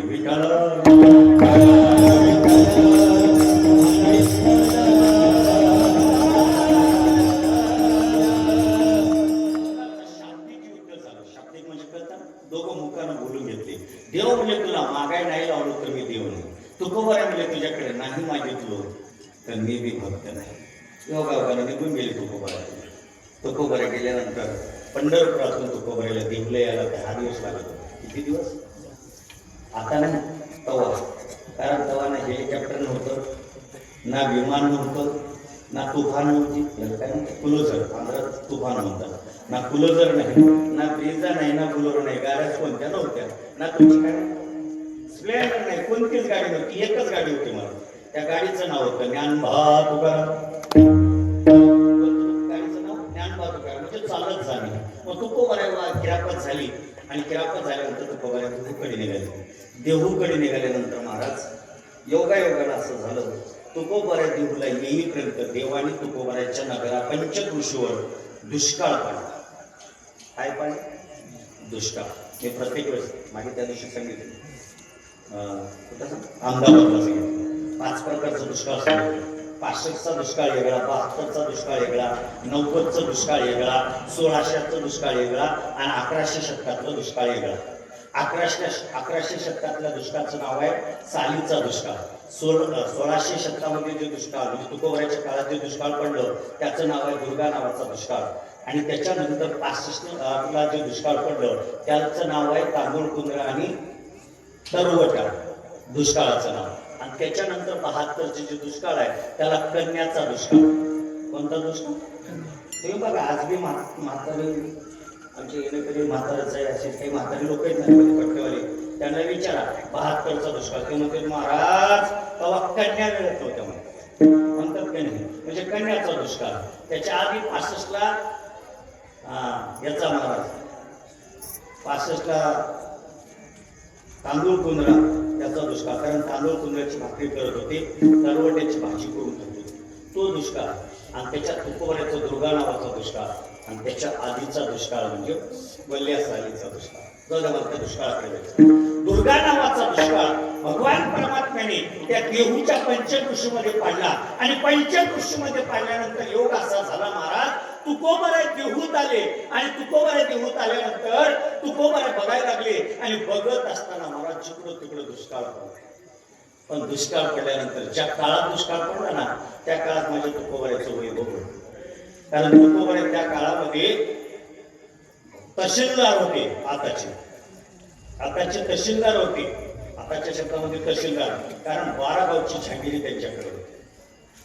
शाब्दिक म्हणजे कळतं, दोघं मुखानं बोलून घेतले. देव म्हणजे तुला मागाय नाही लावलो तर मी देव नाही. तुकोबारा म्हणजे तुझ्याकडे नाही मागितलो तर मी बी भक्त नाही. योगायोगाने निघून गेले तुकोबारा. तुकोबारा गेल्यानंतर पंढरपुरातून तुकोबाराला देवला यायला 10 दिवस लागले. किती दिवस? आता नाही, तवा. कारण तवा ना हेलिकॉप्टर नव्हतं, ना विमान नव्हतं, ना तुफान होती, याला काय म्हणतात, क्लोजर, आंध्रात तुफान म्हणतात. ना क्लोजर नाही, ना ब्रिजा नाही, ना बुलोरो नाही, गाड्याच कोणत्या नव्हत्या. ना तुमची काय स्प्लेंडर नाही, कोणतीच गाडी नव्हती, एकच गाडी होती मला. त्या गाडीचं नाव होतं ज्ञानोबा तुकाराम. गाडीचं नाव ज्ञानोबा तुकाराम, म्हणजे चालत जाणे. मग तुकोबाऱ्याला किरापत झाली आणि किरापत झाल्यानंतर तुकोबाऱ्या देहूकडे निघाले. देहूकडे निघाल्यानंतर महाराज योगायोगाला असं झालं, तुकोबाऱ्या देहूला येईपर्यंत देवाने तुकोबाऱ्याच्या नगरा पंचकृषीवर दुष्काळ पडला. काय पाणी? दुष्काळ. हे प्रत्येक वेळेस मागे त्या दिवशी सांगितलं, कुठं अहमदाबादला सांगितलं, 5 प्रकारचा दुष्काळ सांगितलं. 65चा दुष्काळ वेगळा, 72चा दुष्काळ वेगळा, 90चा दुष्काळ वेगळा, 1600चा दुष्काळ वेगळा आणि 1100 शतकातला दुष्काळ वेगळा. 1100 शतकातल्या दुष्काळाचं नाव आहे सालीचा दुष्काळ. 1600 शतकामध्ये जे दुष्काळ म्हणजे तुकोबाऱ्याच्या काळात जे दुष्काळ पडलं त्याचं नाव आहे दुर्गा नावाचा दुष्काळ. आणि त्याच्यानंतर 65ला जे दुष्काळ पडलं त्याचं नाव आहे तांदूळ कुंद्रा आणि तरुवटा दुष्काळाचं नाव. आणि त्याच्यानंतर 72चे जे दुष्काळ आहे त्याला कन्याचा दुष्काळ. कोणता दुष्काळ? तुम्ही बघा, आज बी म्हातारी आमच्या येणेकरी म्हातारच आहे, असे काही म्हातारी लोक आहेत ना पट्टेवाले, त्यांना विचारा 72चा दुष्काळ, ते म्हणते महाराज तेव्हा कन्या मिळत नव्हत्या म्हणतात का नाही, म्हणजे कन्याचा दुष्काळ. त्याच्या आधी 65ला याचा महाराज 65ला तांदूळ कुंद्रा त्याचा दुष्काळ, कारण तांदूळ कुंद्राची भाकरी करत होते, तरवट्याची भाजी करून खात होते, तो दुष्काळ. आणि त्याच्यात तुकोबाऱ्याचा दुर्गा नावाचा दुष्काळ. आणि त्याच्या आधीचा दुष्काळ म्हणजे वल्ल्या सालीचा दुष्काळ. त्या दुष्काळाकडे दुर्गा नावाचा दुष्काळ भगवान परमात्म्याने त्या देहूच्या पंचकृषीमध्ये पाडला. आणि पंचकृषीमध्ये पाडल्यानंतर योग असा झाला महाराज, तुकोबाऱ्या देहूत आले. आणि तुकोबाऱ्या देहूत आल्यानंतर तुकोबाऱ्या बघायला लागले. आणि बघत असताना महाराज जिकडं तिकडं दुष्काळ पडला. पण दुष्काळ पडल्यानंतर ज्या काळात दुष्काळ पडला ना त्या काळात माझ्या तुकोबाऱ्याचं वैभव होतं. कारण तुकोबाऱ्या त्या काळामध्ये तहसीलदार होते. आताचे तहसीलदार होते, आताच्या शब्दामध्ये तहसीलदार, कारण 12 गावची झागिरी त्यांच्याकडे होती.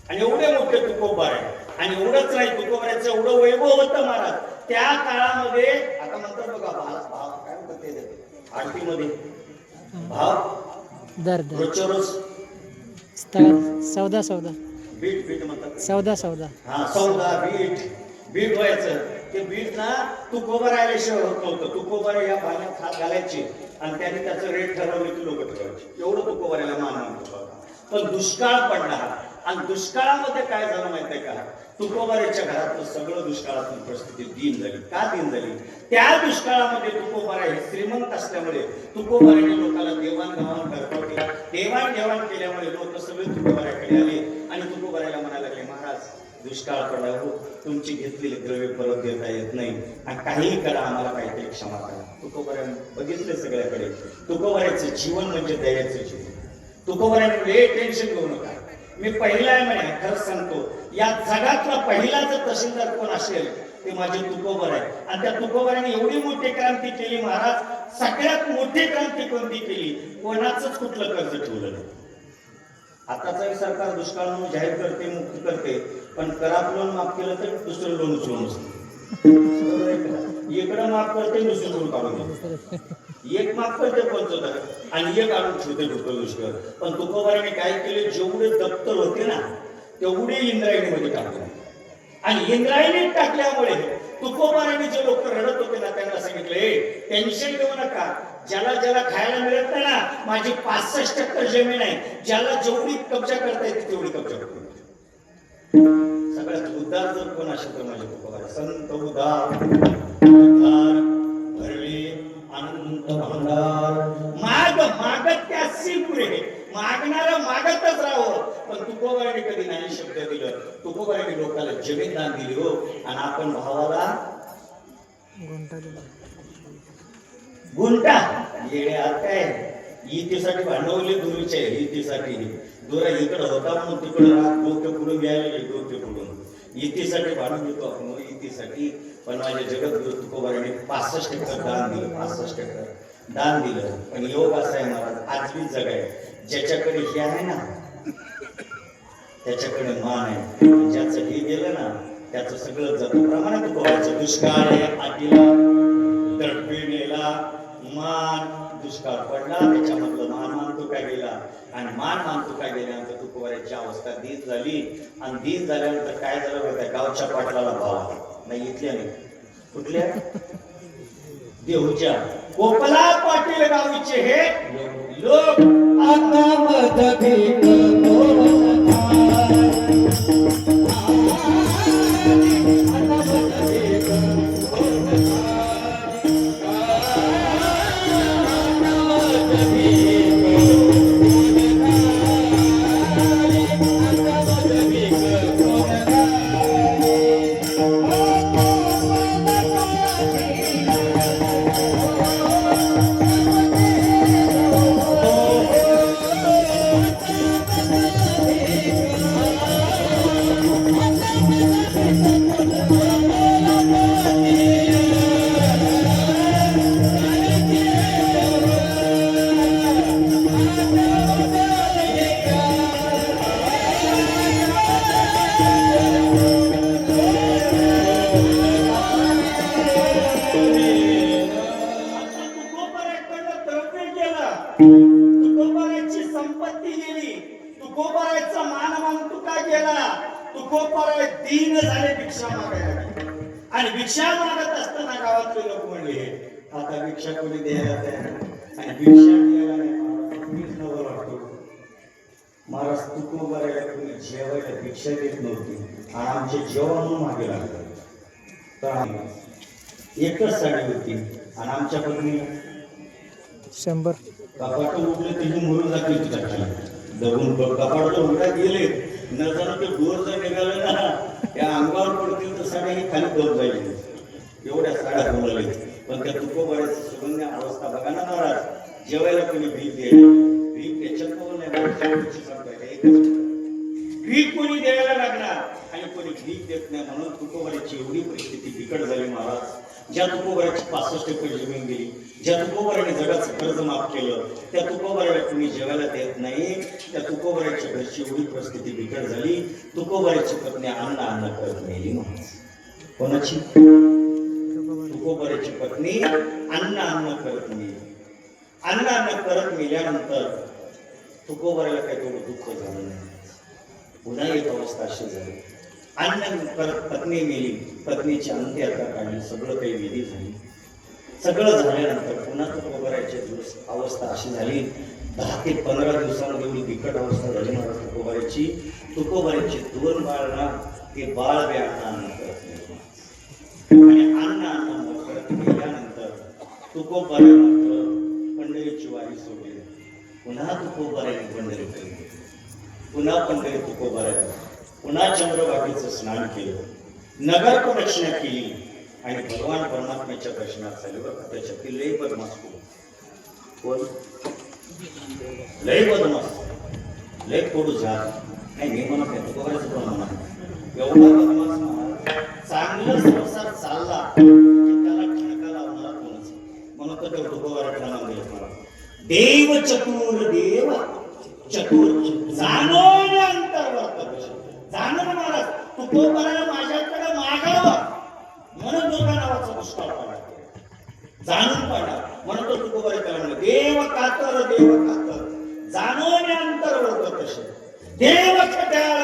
आणि एवढे मोठे तुकोबार आहे. आणि एवढंच नाही, तुकोबाऱ्याचं एवढं वैभव होतं महाराज त्या काळामध्ये. आता म्हणतात बघा भाव काय म्हणतात ते आरतीमध्ये, भाव दर रोजच्या रोज सौदा बीट म्हणतात, सौदा हा सौदा बीट व्हायचं. ते बीट ना तुकोबार आल्याशिवाय होत नव्हतं. तुकोबार या पाण्यात हात घालायचे आणि त्याने त्याचं रेट ठरवले की लोक ठरवायचे. एवढं तुकोबाऱ्याला मान होतं. पण दुष्काळ पडला. आणि दुष्काळामध्ये काय झालं माहितीये का, तुकोबाऱ्याच्या घरातलं सगळं दुष्काळातून परिस्थिती दीन झाली. का दीन झाली? त्या दुष्काळामध्ये तुकोबारा हे श्रीमंत असल्यामुळे तुकोबाऱ्याने लोकांना देवाणघेवाण करत होते. देवाणघेवाण केल्यामुळे लोक सगळे तुकोबाऱ्याकडे आले आणि तुकोबाऱ्याला म्हणायला लागले, महाराज दुष्काळ पडला हो, तुमची घेतलेली द्रव्य परत देता येत नाही आणि काहीही करा, आम्हाला काहीतरी क्षमा करा. तुकोबाऱ्याने बघितलं सगळ्याकडे. तुकोबाऱ्याचं जीवन म्हणजे दयाचं जीवन. तुकोबाऱ्याने टेन्शन घेऊ नका, मी पहिला आहे म्हणे. खरंच सांगतो, या जगातला पहिला जर तहसीलदार कोण असेल ते माझे तुकोबार आहे. आणि त्या तुकोबाराने एवढी मोठी क्रांती केली महाराज, सगळ्यात मोठी क्रांती कोणती केली, कोणाचंच कुठलं कर्ज ठेवलं नाही. आताचं सरकार दुष्काळ म्हणून जाहीर करते, मुक्ती करते, पण करात लोन माफ केलं तर दुसरं लोन उचलून असतं. इकडं माफ करते, दुसरं लोन काढून देते. एक माफ करते पंचोदर आणि एक काढून ठेवते डोकं दुष्काळ. पण तुकोबाराने काय केले, जेवढे दप्तर होते ना तेवढे इंद्रायणीमध्ये टाकले. आणि इंद्रायणीत टाकल्यामुळे तुकोबाराने जे लोक रडत होते ना त्यांना सांगितले, टेन्शन घेऊ नका, ज्याला ज्याला खायला मिळत नाही ना, माझी 65% जमीन आहे, ज्याला जेवढी कब्जा करता येते तेवढी कब्जा करतो. सगळ्यात उद्धार जर कोण असेल तर माझे तुकोबार संत उद्धार भरले अनंत भांडार. मागत त्यासी पुरे, मागणारा मागतच राहावं. पण तुकोबाराने कधी नाही शब्द दिलं. तुकोबाराने लोकांना जमीन दान दिली हो. आणि आपण भावाला गुंटा येणे काय इतीसाठी भांडवली दुरीचे इतीसाठी दुरा इकडं होता म्हणून तिकडं डोके पुढून घ्यायला डोके पुढून इतीसाठी भांडून घेतो आपण इतीसाठी. पण माझ्या जगद्गुरु तुकोबाराने 65% दान दिलं, 65% दान दिलं. पण योग असा आहे महाराज, आज बी जग आहे ज्याच्याकडे हे आहे ना त्याच्याकडे मान आहे. ज्याचं हे गेलं ना त्याचं सगळं जातं. प्रमाणात तुकोबाचं दुष्काळ आहे आटीला तडफिनेला मान दुष्काळ पडला त्याच्यामधलं मान तुका गेला आणि मान तुका गेल्यानंतर तुकोबाची अवस्था दीन झाली आणि दीन झाल्यानंतर काय झालं बघा गावच्या पाटलाला भाव नाही इथल्या नाही कुठल्या देऊच्या गोपाला पाटील गावीचे हे लोक अनामत भीक तुकोबाराची संपत्ती गेली तुकोबाराचा मानमान तुका गेला तुकोबारा दीन झाले भिक्षा मागायला आणि भिक्षा मागत असताना गावातले लोक म्हणले आता भिक्षा कोणी द्यायला तयार आणि भिक्षा द्यायला नाही वाटतो महाराज तुकोबाराला कोणी जेवायला भिक्षा देत नव्हती आणि आमचे जेवण मागे लागले तर एकच साडी होती आणि आमच्या पत्नी 100 कपाट उठले तिथे मरून जातील तुझ्या दबून कपाट उलटा गेले न जाणं ते डोर जर निघालं ना त्या अंगावर पडतील तर साड्या ही खाली दब जाईल एवढ्या साड्या बोलले पण त्या तुकोबाराची सुगंध अवस्था बघा ना महाराज जेवायला कोणी भीक द्यायला भीक त्याच्यात नाही भीक कोणी द्यायला लागणार आणि कोणी भीक देत नाही म्हणून तुकोबाराची एवढी परिस्थिती बिकट झाली महाराज ज्या तुकोबाराची 65% जमीन गेली ज्या तुकोबाराने जगाचं कर्ज माफ केलं त्या तुकोबाराला कोणी जेवायला देत नाही त्या तुकोबाराच्या घरची एवढी परिस्थिती बिकट झाली तुकोबाराची पत्नी अन्न करत मेली कोणाची तुकोबाराची पत्नी अन्न करत मेली अन्न करत मेल्यानंतर तुकोबाराला काही तेवढं दुःख झालं नाही पुन्हा एक अवस्था अशी झाली अन्न परत पत्नी मेली पत्नीची अंत्ययात्रा काढली सगळं काही विधी झाली सगळं झाल्यानंतर पुन्हा तुकोबाराची अवस्था अशी झाली 10 ते 15 दिवसांमध्ये एवढी बिकट अवस्था झाली महाराज तुकोबाराची 2 बाळना ते बाळ बी अन्न करत नाही आणि अन्न करत गेल्यानंतर तुकोबारानंतर पंढरीची वारी सोडली पुन्हा तुकोबाराने पंढरी केली पुन्हा पंढरी तुकोबाराने पुन्हा चंद्रभागेचं स्नान केलं नगर प्रदक्षिणा केली आणि भगवान परमात्म्याच्या दर्शनात झाले बरं त्याच्यातील लय बदमास कोण लय बदमास लय थोडं झाड नाही मी म्हणत नाही तुकोबाराचं प्रमाण एवढा बदमास चांगला संसार चालला की त्याला ठणका लावणारा कोणच म्हणून तर त्या तुकोबाराचं नाव दिलं मला देव चतुर जाणून अंतर्वर्त जाणून महाराज तुकोबाराला माझ्याकडे मागावं म्हणून दुर्गा नावाचा दुष्काळ पडला जाणून पडला म्हणून तो तुकोबारा त्याला म्हणलं देव कातर जाणून अंतर्वर्त तसे देव खट्याळ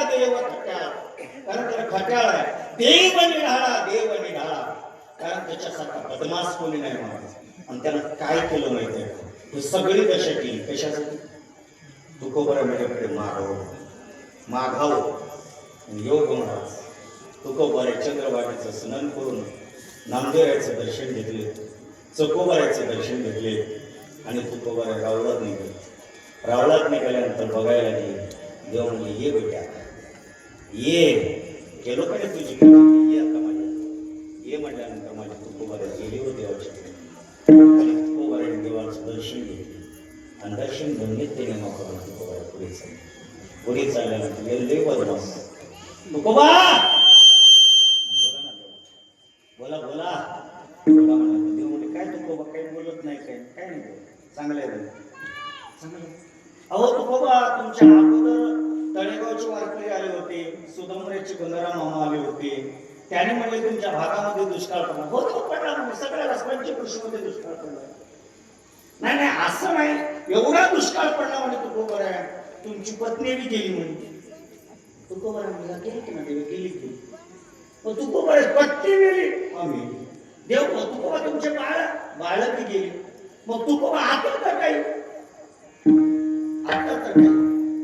कारण त्याला खट्याळ आहे देव निढाळा कारण त्याच्यासारखा बदमाश कोणी नाही महाराज आणि त्यानं काय केलं माहिती आहे हे सगळी दशा केली कशासाठी तुकोबारा माझ्याकडे मागावं योग महाराज तुकोबारा चंद्रभागेचं स्नान करून नामदेवाचं दर्शन घेतले चकोबाराचं दर्शन घेतले आणि तुकोबारा रावळात निघाल्यानंतर बघायला गेले देव म्हणजे ये बेटा ये गेलो का नाही तुझी ये आता माझ्या ये म्हटल्यानंतर माझ्या तुकोबारा गेली हो देवाच्या आणि तुकोबाराने देवाचं दर्शन घेतले आणि दर्शन घेऊन त्याने मग तुकोबारा पुढे चालल्यानंतर लय बदमास तुकोबा बोला म्हणा देव म्हणजे काय तुकोबा काही बोलत नाही काय नाही चांगलं आहे अहो तुकोबा तुमच्या अगोदर तळेगावचे वारकरी आले होते, सुदमरेचे गंगाराम मामा आले होते. त्याने म्हणले तुमच्या भागामध्ये दुष्काळ पडला. हो पडला, सगळ्या रस्त्यांच्या कृषीमध्ये दुष्काळ पडला. नाही नाही असं नाही, एवढा दुष्काळ पडला म्हणजे तुकोबर आहे. तुमची पत्नी बी गेली म्हणे. तुकोबर गेली की ना देव गेली की तुकोबर पत्नी गेली आम्ही देव तुकोबा तुमचे बाळ बी गेली. मग तुकोबा आता तर काही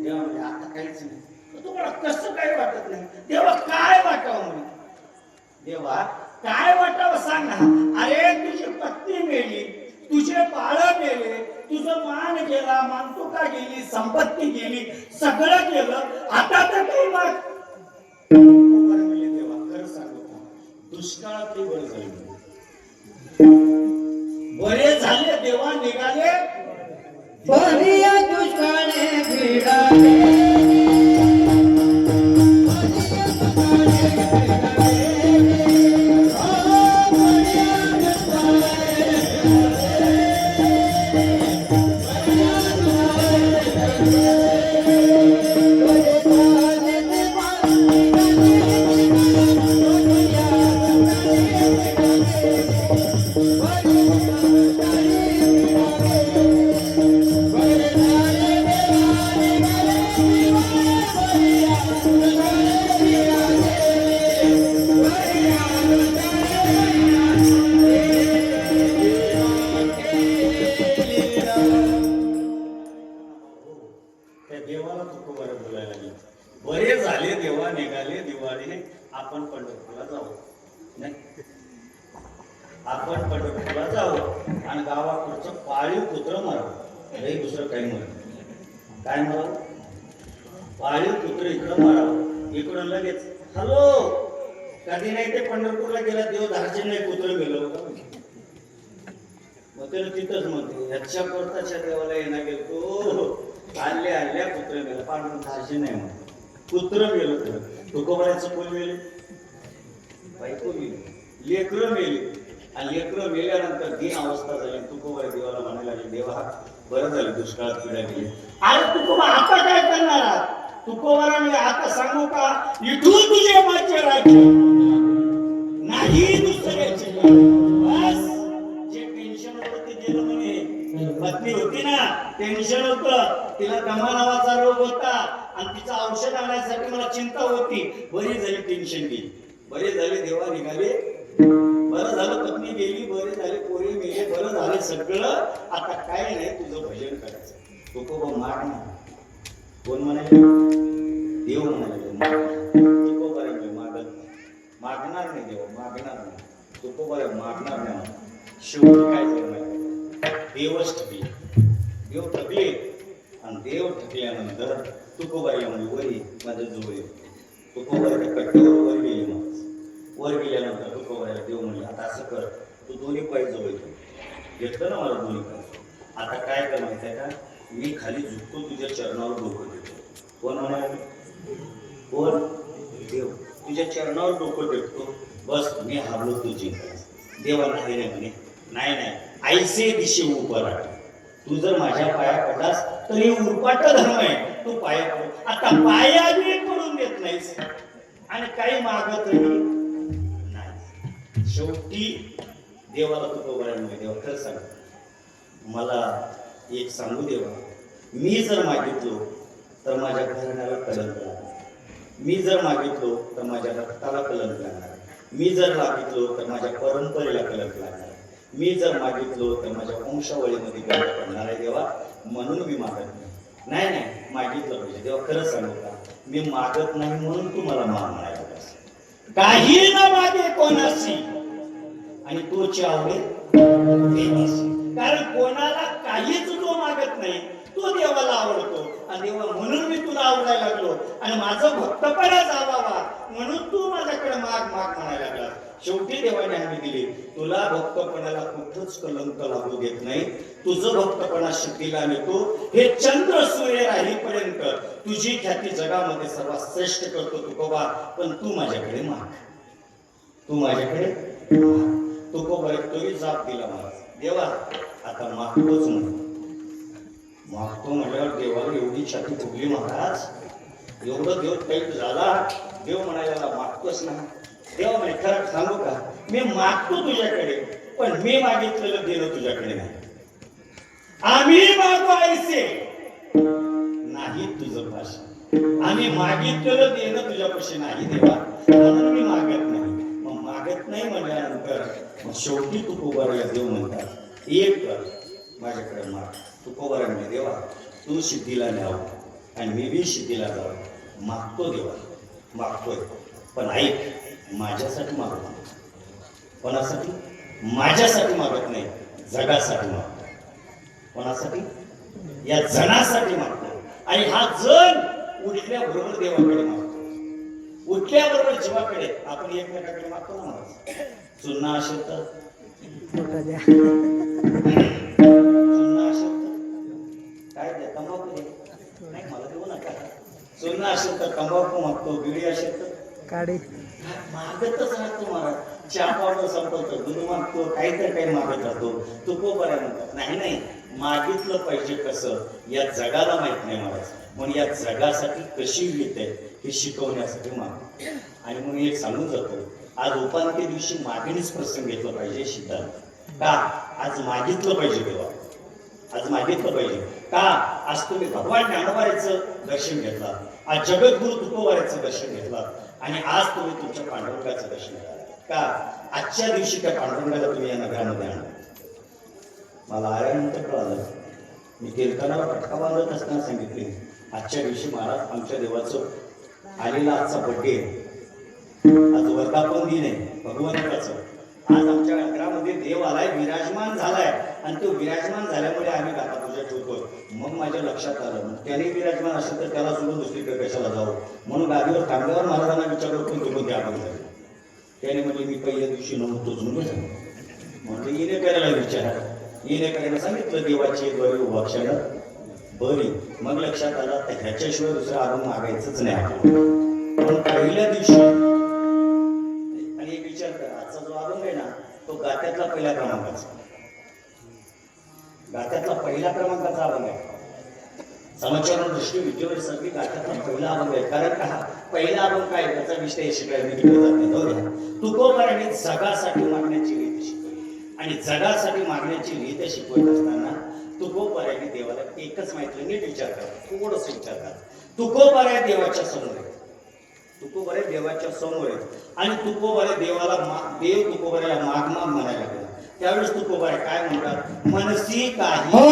देवा म्हणजे आता काहीच नाही. तुम्हाला कसं काही वाटत नाही. देवा काय वाटावं म्हणे. देवा काय वाटावं सांग ना. अरे तुझी पत्नी मेली, तुझे बाळ गेले, तुझं मान गेला, मानतुका गेली, संपत्ती गेली, सगळं गेलं. आता तर काही माग म्हणजे देवा खरं सांगतो दुष्काळात बरं झाले, बरे झाले देवा निघाले. बरिया दुष्काळे भिडाले बरे झाले देवा निघाले दिवाळी. आपण पंढरपूरला जाऊ. नाही आपण पंढरपूरला जाऊ आणि गावाकडचं पाळीव कुत्र मारावं. नाही दुसरं काही म्हणत काय मारावं. पाळीव कुत्र इकडं मारावं. इकडं लगेच हॅलो. कधी नाही ते पंढरपूरला गेला देव धारचे नाही कुत्र गेलो. मग त्याला तिथंच म्हणते ह्याच्या करताच्या देवाला येणार गेलो. आल्या कुत्र गेलं पांढरून धारचे नाही म्हणते. कुत्र गेलं तुकोबऱ्याचं कोण गेले, बायको गेली, लेकरं मेली. आणि लेकरं मेल्यानंतर दिन अवस्था झाली. तुकोबऱ्या देवाला म्हणायला लागले देवा बरं झालं दुष्काळात पिढ्या गेली. अरे तुकोबा आता काय करणार. तुकोबरा मी आता सांगू का इथून तुझे माझे राज्य नाही दुसऱ्याचे. बस जे टेन्शन होतं ते गेलं म्हणे. पत्नी होती ना टेन्शन होतं, तिला दमा नावाचा रोग होता आणि तिचं औषध आणण्यासाठी मला चिंता होती. बरी झाली टेन्शन गेली, बरे झाले देवा निघाले. बरं झालं पत्नी गेली, बरे झाले पोरी गेले, बरं झाले सगळं. आता काय नाही तुझं भजन करायचं. तुकोबा माग ना. कोण म्हणाले देव म्हणाले तुकोबा मागत मागणार नाही देव मागणार नाही. तुकोबा मागणार नाही. शेवटी काय करणार देवच ठकले. देव ठकले आणि देव ठकल्यानंतर तुकोबाई म्हणजे वरी माझ्या जवळ येतो. तुकोबाईच्या कट्ट्यावर वर गेली. मग वर गेल्यानंतर तुकोबाईला देव म्हणले आता असं कर तू दोन्ही पाय जवळ येतो. घेतलं ना मला दोन्ही पाय. आता काय कर माहिती आहे का मी खाली झुकतो तुझ्या चरणावर डोकं देतो. कोण म्हणाले कोण देव. तुझ्या चरणावर डोकं टेकतो. बस मी हारलो तू जिंकायचं. देवा नाही म्हणे नाही नाही ऐसे दिशे उपर. तू जर माझ्या पाया पडलास तर हे उरपाट धर्म आहे. तू पाया पड. आता पाया बी पडून देत नाहीस आणि काही मागत नाही. शेवटी देवाला तू म्हणजे देवा खरं सांग मला एक सांगू देवा. मी जर मागितलो तर माझ्या घराण्याला कलंक लागणार. मी जर मागितलो तर माझ्या रक्ताला कलंक लागणार. मी जर मागितलो तर माझ्या परंपरेला कलंक लागणार. मी जर मागितलो तर माझ्या वंशावळीमध्ये गंध पडणार आहे देवा. म्हणून मी मागत नाही. नाही मागितलं पाहिजे देवा. खरं सांगू का मी मागत नाही म्हणून तू मला म्हणायला काही न मागे कोणाशी आणि तोची आवडे देवाशी. कारण कोणाला काहीच तो मागत नाही तो देवाला आवडतो. आणि देवा म्हणून मी तुला आवडायला लागलो आणि माझं भक्तपणा जावावा म्हणून तू माझ्याकडे माग माग म्हणायला लागला. शेवटी देवाने आम्ही दिली. तुला भक्तपणाला कुठंच कलंक लागू देत नाही. तुझं भक्तपणा शक्तीला नेतो. हे चंद्र सूर्य राहीपर्यंत तुझी ख्याती जगामध्ये सर्वात श्रेष्ठ करतो तुकोबा. पण तू माझ्याकडे माग. तू माझ्याकडे तुकोबा तोही जाप दिला मला देवा. आता मागतोच म्हणून मागतो म्हटल्यावर देवाला एवढी छाती फुगली महाराज. एवढं देव कैद झाला. देव म्हणायला मागतोच ना. देव म्हणे खरं सांगू का, मी मागतो तुझ्याकडे, पण मी मागितलेलं देणं तुझ्याकडे नाही. आम्ही मागू ऐसे नाही तुझं भाषण. आम्ही मागितलेलं देणं तुझ्यापाशी नाही देवा, म्हणून मी मागत नाही. मग मागत नाही म्हणल्यानंतर मग शेवटी तुकोबाराला देव म्हणतात, एक कर माझ्याकडे माग. तुकोबारा म्हणजे देवा तू सिद्धीला न्यावं आणि मी बी सिद्धीला जावं. मागतो देवा, मागतोय, पण ऐक, माझ्यासाठी मागत नाही. कोणासाठी? माझ्यासाठी मागत नाही, जगासाठी मागतो. कोणासाठी? या जनासाठी मागतो. आणि हा जण उठल्याबरोबर देवाकडे मागतो. उठल्याबरोबर जीवाकडे. आपण एकमेकाकडे मागतो ना. मला चुन्ना असेल तर मोठा द्या. चुन्ना असेल तर काय द्या, तंबाखू दे. नाही मला देऊ नका. चुन्ना असेल तर तंबाखू मागतो, बिडी असेल तर काढे. मागतच राहतो महाराज. चहा पावडर संपवतो, दूध मागतो, काहीतरी काही मागत राहतो. तुकोबारा म्हणतात नाही नाही, मागितलं पाहिजे कसं या जगाला माहित नाही महाराज. म्हणून या जगासाठी कशी रीत आहे हे शिकवण्यासाठी मागतो. आणि म्हणून एक सांगून जातो, आज उपांत्य दिवशी मागणीच प्रसंग घेतला पाहिजे सिद्धांत. का? आज मागितलं पाहिजे देवा, आज मागितलं पाहिजे. का? आज तुम्ही भगवान ज्ञानोबाराचं दर्शन घेतला, आज जगद्गुरु तुकोबाराचं दर्शन घेतला, आणि आज तुम्ही तुमच्या पांडुरंगाचं दर्शन घ्या. का? आजच्या दिवशी त्या पांडुरंगाला तुम्ही या नगरामध्ये आणलं. मला आल्यानंतर कळालं, मी कीर्तनाला पटका बांधत असताना सांगितले, आजच्या दिवशी महाराज आमच्या देवाचं आलेला आजचा बड्डे आहे. आज वर्धापन दिन आहे भगवंताचं. आज आमच्या नगरामध्ये देव आलाय, विराजमान झालाय, आणि तो विराजमान झाल्यामुळे आम्ही गाथा पूजा ठेवतो. मग माझ्या लक्षात आलं, त्याने विराजमान असेल तर त्याला सोडून दुसरीकडे कशाला जावं. म्हणून गादीवर थांबल्यावर महाराजांना विचारलं पण कोणते आपण झाले. त्याने म्हणजे मी पहिल्या दिवशी नव्हतो जुने झालो. म्हणजे येणे करायला विचार, येणे करायला सांगितलं देवाची द्वारे उभा क्षण बरी. मग लक्षात आलं तर ह्याच्याशिवाय दुसरं अजून मागायचंच नाही आपल्याला. पण पहिल्या दिवशी आणि एक विचार करा, आजचा जो अभंग आहे ना तो गात्यातला पहिल्या क्रमांकाचा, गात्यातला पहिल्या क्रमांकाचा अभंग आहे. समाचार दृष्टी विद्येवर सगळी गात्यातला पहिला अभंग आहे. कारण का? पहिला अभंग काय त्याचा विषय शिकायला मी तिकडे जात नाही. तुकोबाराने जगासाठी मागण्याची रीत शिकवली, आणि जगासाठी मागण्याची रीत शिकवत असताना तुकोबाराने देवाला एकच माहिती, नीट विचार करा, थोडंसं विचार करा. तुकोबारा देवाच्या समोर आहे, तुकोबारा देवाच्या समोर आहे, आणि तुकोबारा देवाला देव तुकोबाराला माग माग म्हणायला लागला. त्यावेळेस तुकोबारा काय म्हणतात, मनसी काही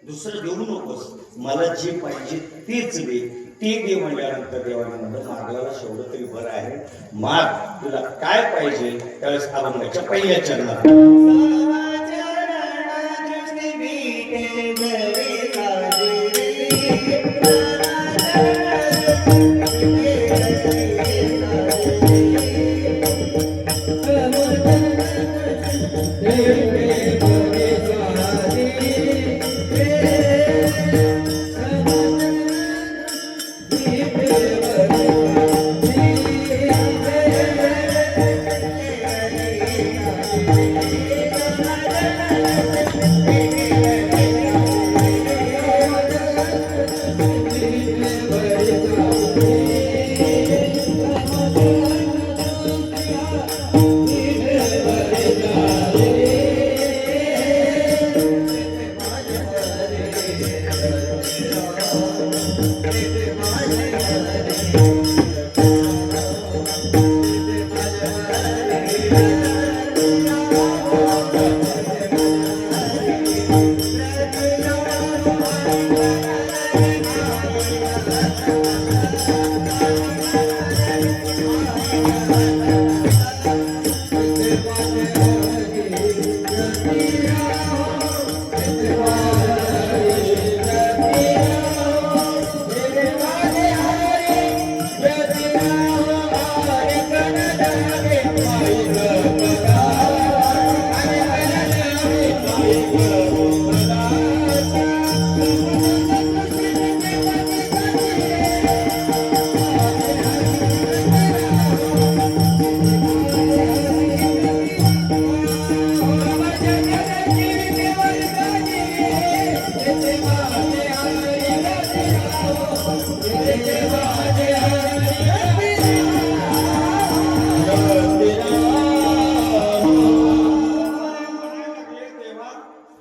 दुसरं देऊ नकोस, मला जे पाहिजे तेच दे. ते दे म्हणल्यानंतर देवाने म्हणलं मागल्याला शेवढं तरी बरं आहे, माग तुला काय पाहिजे. त्यावेळेस अभंगाच्या पहिल्या चरणात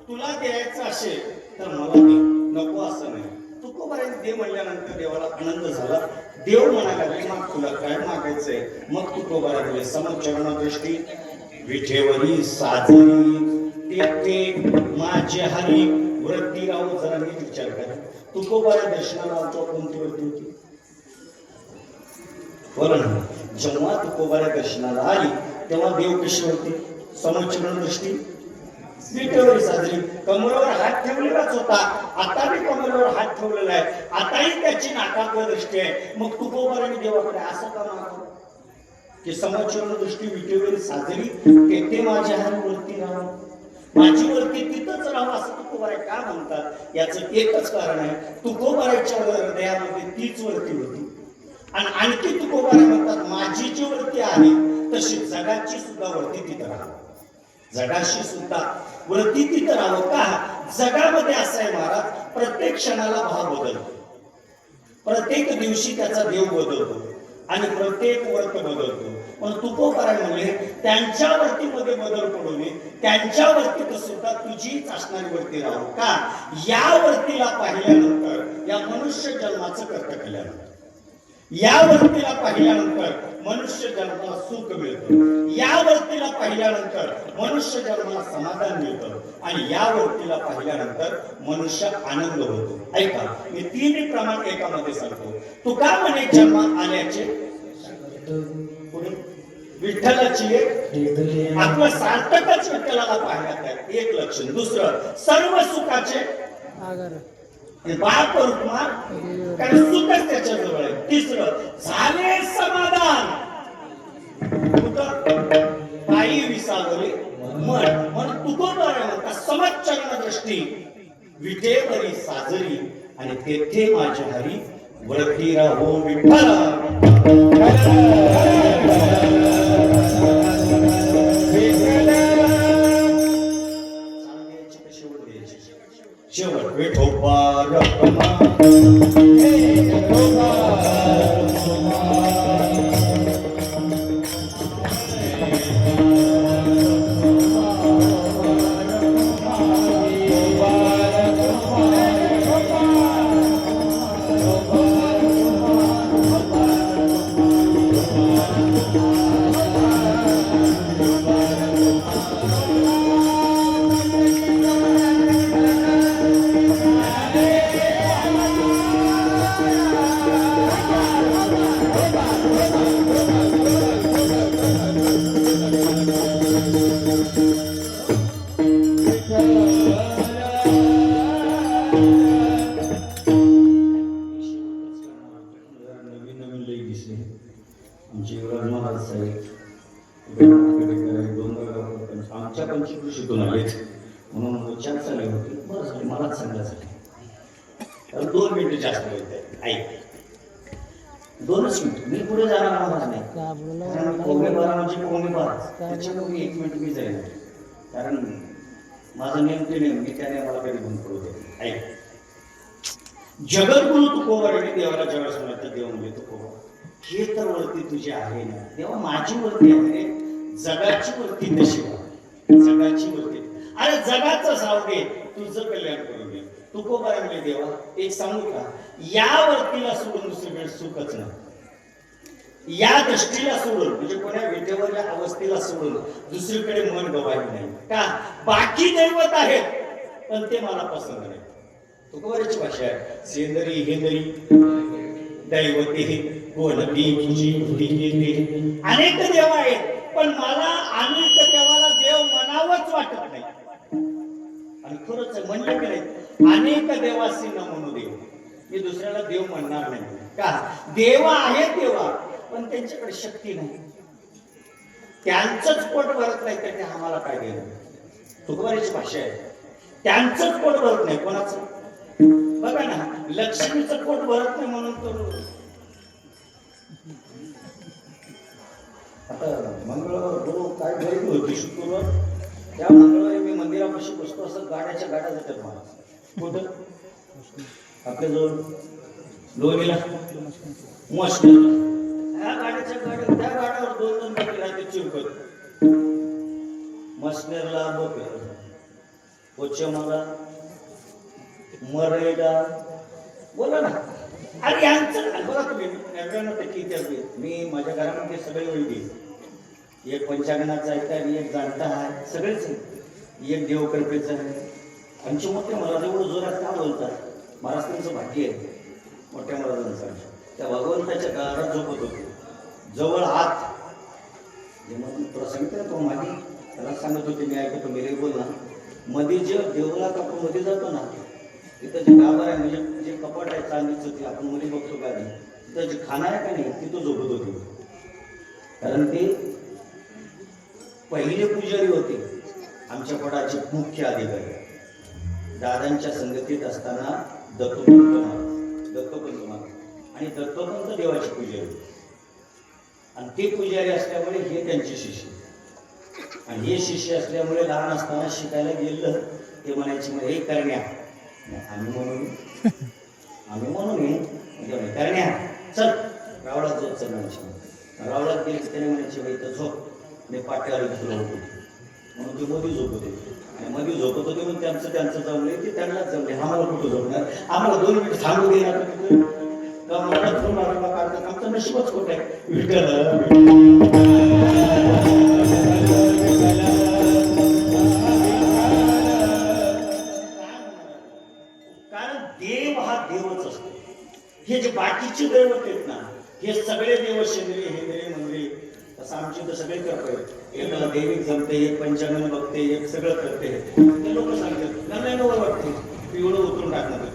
तुला द्यायचं असेल तर मला दे, नको असं नाही. तुकोबाराने दे म्हणल्यानंतर देवाला आनंद झाला. देव म्हणाला मग तुला काय मागायचंय. मग तुकोबारा दिले समचरण दृष्टी विठेवरी साजरी ते माझे हरी वृत्ती राहू. जरा नीट विचार करा, तुकोबारा दर्शनाला आमच्या कोणती वृत्ती होती? बरं ना, जेव्हा तुकोबारा दर्शनाला आली तेव्हा देव कशी होते? समचरण दृष्टी विठेवरी साजरी. कमरेवर हात ठेवलेलाच होता, आता मी कमरेवर हात ठेवलेला आहे, आताही त्याची नाकावर दृष्टी आहे. मग तुकोबाराने देवाकडे असं का मागतो की समचरण दृष्टी विठेवरी साजरी तेथे माझ्या हात वरती राहा, माझी वरती तिथंच राहा असं तुकोबारा का म्हणतात? याचं एकच कारण आहे, तुकोबाराच्या हृदयामध्ये तीच वरती होती. आणि आणखी तुकोबारा म्हणतात माझी जी वरती आहे तशी जगाची सुद्धा वरती तिथं राहा. जगाशी सुद्धा वरती तिथं राहावं का? जगामध्ये असं आहे महाराज, प्रत्येक क्षणाला भाव बदलतो, प्रत्येक दिवशी त्याचा देव बदलतो आणि प्रत्येक वर्त बदलतो. पण तुकोबारा म्हणले त्यांच्या वरतीमध्ये बदल पडू नये, त्यांच्या वरती सुद्धा तुझीच असणारी वरती राहू का? या वरतीला पाहिल्यानंतर या मनुष्य जन्माचं कर्त केल्यानंतर, या वरतीला पाहिल्यानंतर मनुष्य जन्माला सुख मिळतं, या वरतीला पाहिल्यानंतर मनुष्य जन्माला समाधान मिळतं आणि या वरतीला पाहिल्यानंतर मनुष्य आनंद होतो. ऐका, मी तीन प्रमाण एकामध्ये सांगतो. तू का म्हणे जन्मात आल्याचे पुढे विठ्ठलाची एक आपलं सार्थकच विठ्ठलाला पाहण्यात आहे, एक लक्षण. दुसरं सर्व सुखाचे बाप रुक्मा कारण सुखच त्याच्या जवळ आहे. तिसरं झाले समाधान, पायी विसावले मन. म्हणून तुकोबारा म्हणता समचरण दृष्टी विठेवरी साजरी आणि तेथे माझ्या हरी वरती राहो विठ्ठला. शेवट विठोबा रखमा नवीन नवीन लई दिसले आमचे युवराज महाराज साहेब आमच्या पंचकृषीतून आलेत म्हणून विचार चालले होते. बरं झाले मलाच सांगायचं तर 2 मिनिटं जास्त होते. ऐक 2च मिनिट मी पुढे जाणार आवाज नाही कारण कोणी बारा म्हणजे कोणी बारा त्याच्यामुळे 1 मिनिट मी जाईल कारण माझं नेमके नेम मी त्याने मला कधी बंद करू दे. ऐक जगद्गुरु तुकोबाराने देवाला जेव्हा सांगितलं देव म्हणजे तुकोबा हे तर वरती तुझी आहे ना तेव्हा माझी वरती आहे रे जगाची वरती नशिबा जगाची वरती अरे जगाचं साव दे तुझं कल्याण करून दे तुकोबारा म्हणजे देवा एक सांगू का या वरतीला सोडून दुसरीकडे सुखच नाही या दृष्टीला सोडून म्हणजे कोणा विटेवरच्या अवस्थेला सोडून दुसरीकडे मन गवायला नाही का बाकी दैवत आहेत पण ते मला पसंत नाही. तुकोबाराची भाषा आहे सेंदरी हेंदरी दैवते कोणती तुझी भुती अनेक देव आहेत पण मला अनेक देवाला देव म्हणावंच वाटत नाही. आणि खरंच म्हणलं की नाही अनेक देवासी न म्हणू देव मी दुसऱ्याला देव म्हणणार नाही का देव आहे देवा पण त्यांच्याकडे शक्ती नाही त्यांचंच पोट भरत नाही तर ते आम्हाला काय देणार. तुकोबाराची भाषा आहे त्यांचंच पोट भरत नाही कोणाचं बघा ना लक्ष्मीचं पोट भरत नाही म्हणून तर आता मंगळवार गुरु काय गर्दी होती शुक्रवार त्या मंगळवारी मी मंदिरापाशी बसतो असं गाड्याच्या गाड्या जातात मला कुठं आपल्याजवळ लोणीला मस्त ह्या गाड्याच्या गाड्या त्या गाड्यावर 2 बाकी राहते चिरकत मसनेरला बोकेर पोचेमाला मरेला बोला ना अरे यांचं बघा तुम्ही 99% मी माझ्या घरामध्ये सगळे ओळखी एक पंचांगणाचा आहे एक जाणता आहे सगळेच आहे एक देवकल्पेचं आहे आमचे मोठे महाराज एवढं जोरात का बोलतात महाराष्ट्रांचं भाग्य आहे मोठ्या महाराजांचं त्या भगवंताच्या घरात झोपत होते जवळ आत जेव्हा तुला सांगितलं तो मागे त्याला सांगत होते मी ऐकतो मी बोल ना मध्ये जे देवला आपण मध्ये जातो ना तिथं जे गाभार आहे म्हणजे जे कपाट आहे चांदीचं ते आपण मध्ये बघतो गाडी तिथं जे खाना आहे का नाही तिथं झोपत होते कारण ते पहिले पुजारी होते आमच्या पडाचे मुख्य अधिकारी दादांच्या संगतीत असताना दत्तोपंत महाराज आणि दत्तोपंत देवाचे पुजारी आणि ते पुजारी असल्यामुळे हे त्यांचे शिष्य आणि हे शिष्य असल्यामुळे लहान असताना शिकायला गेलं ते म्हणायचे मग हे करण्या आम्ही म्हणून करण्या चल रावळात झोप चल म्हणायचे रावळात गेले की त्याने म्हणायचे बाई तर झोप मी पाट्यावर झोपत होते म्हणून ते मध्ये झोपत होते आणि मध्ये झोपत होते म्हणून त्यांचं जमले की त्यांनाच जमले आम्हाला कुठं झोपणार आम्हाला 2 मिनिट थांबू देणार काढतात आमचं नशीबच खोट आहे कारण देव हा देवच असतो. हे जे बाकीचे दैवत आहेत ना हे सगळे देव शेंद्रे हेंद्रे मंदिरे असं आमची तर सगळे करतात एकाला देविक जमते एक पंचांगण बघते एक सगळं करते ते लोक सांगतात नव्यानं वाटते पिवळं उतरून टाकणार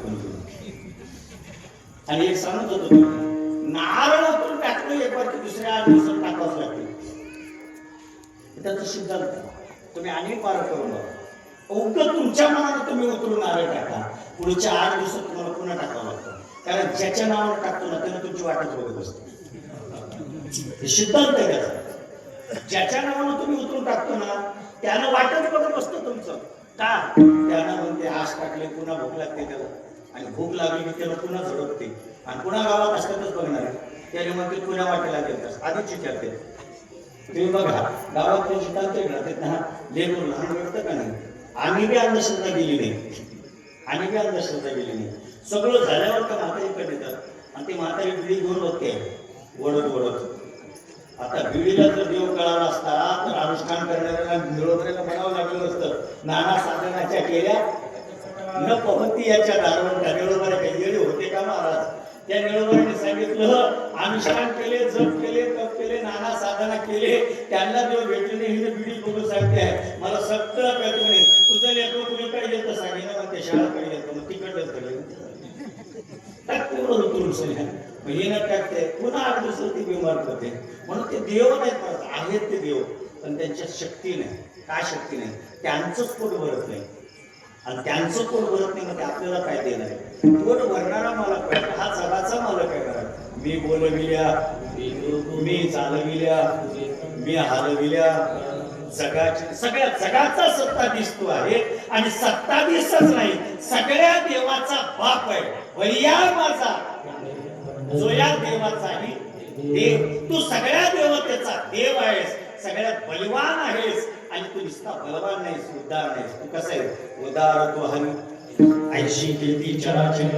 आणि एक सांगत होतो नारळ उतरून टाकलं एक वाटतं दुसऱ्या 8 दिवसात टाकावंच लागते त्याचा सिद्धांत तुम्ही अनेक पार करून बघा उगत तुमच्या मनानं तुम्ही उतरून नारळ टाका पुढच्या 8 दिवसात तुम्हाला पुन्हा टाकावं लागतं कारण ज्याच्या नावानं टाकतो ना त्यानं तुमची वाटच बघत असते हे सिद्धांत आहे त्याचा ज्याच्या नावानं तुम्ही उतरून टाकतो ना त्यानं वाटच बघत असतं तुमचं का त्यानं म्हणते आश टाकले पुन्हा भूक लागते त्याला आणि भूक लागली की त्याला पुन्हा झडपते आणि पुन्हा गावात असतातच बघणार त्याने म्हणते पुन्हा वाटेला गेलतात आधीच चिठ्याते तुम्ही बघा गावात ते चिठांते घडतात ना लेकरू लहान घडतं का नाही आम्ही बी अंधश्रद्धा गेली नाही सगळं झाल्यावर का म्हातारीकडे येतात आणि ती म्हातारी बिडी घेऊन बघते ओढत आता बिडीला जर देव कळाला असता तर अनुष्ठान करणाऱ्याला निरोधऱ्याला म्हणावं लागलं असतं नाना साधनाच्या केल्या न पहती याच्या दारोडा निरोधऱ्या काही होते का महाराज त्या निळवराने सांगितलं अनुष्ठान केले, जप केले, तप केले, नाना साधना केले, त्यांना जेव्हा भेटले हिने बिडी बघून सांगते मला सगळं कळतो नाही, तुझं लेकरं कुणीकडे येतं सांगे ना, मग ते शाळाकडे येतं, मग तिकडलंच घडलं टाकते पुन्हा 8 दिवसात ती बिमार होते. म्हणून ते देव नाहीत म्हणत, आहेत ते देव, पण त्यांच्या शक्ती नाही. काय शक्ती नाही? त्यांचंच पोट भरत नाही, आणि त्यांचं पोट भरत नाही म्हणजे आपल्याला काय देणार आहे? पोट भरणारा मालक पाहिजे, हा जगाचा मालक आहे करा. मी बोलविल्या, मी चालविल्या, मी हलविल्या, जगाची सगळ्या जगाचा सत्ता दिसतो आहे, आणि सत्ता दिसत नाही, सगळ्या देवाचा बाप आहे. वैया माझा जो या देवाचाही देव, तू सगळ्या देवतेचा देव आहेस, सगळ्यात बलवान आहेस, आणि तू नुसता बलवान नाहीस, उदार नाहीस. तू कसं आहे? उदार तो हरी ऐशी कीर्ती चराचर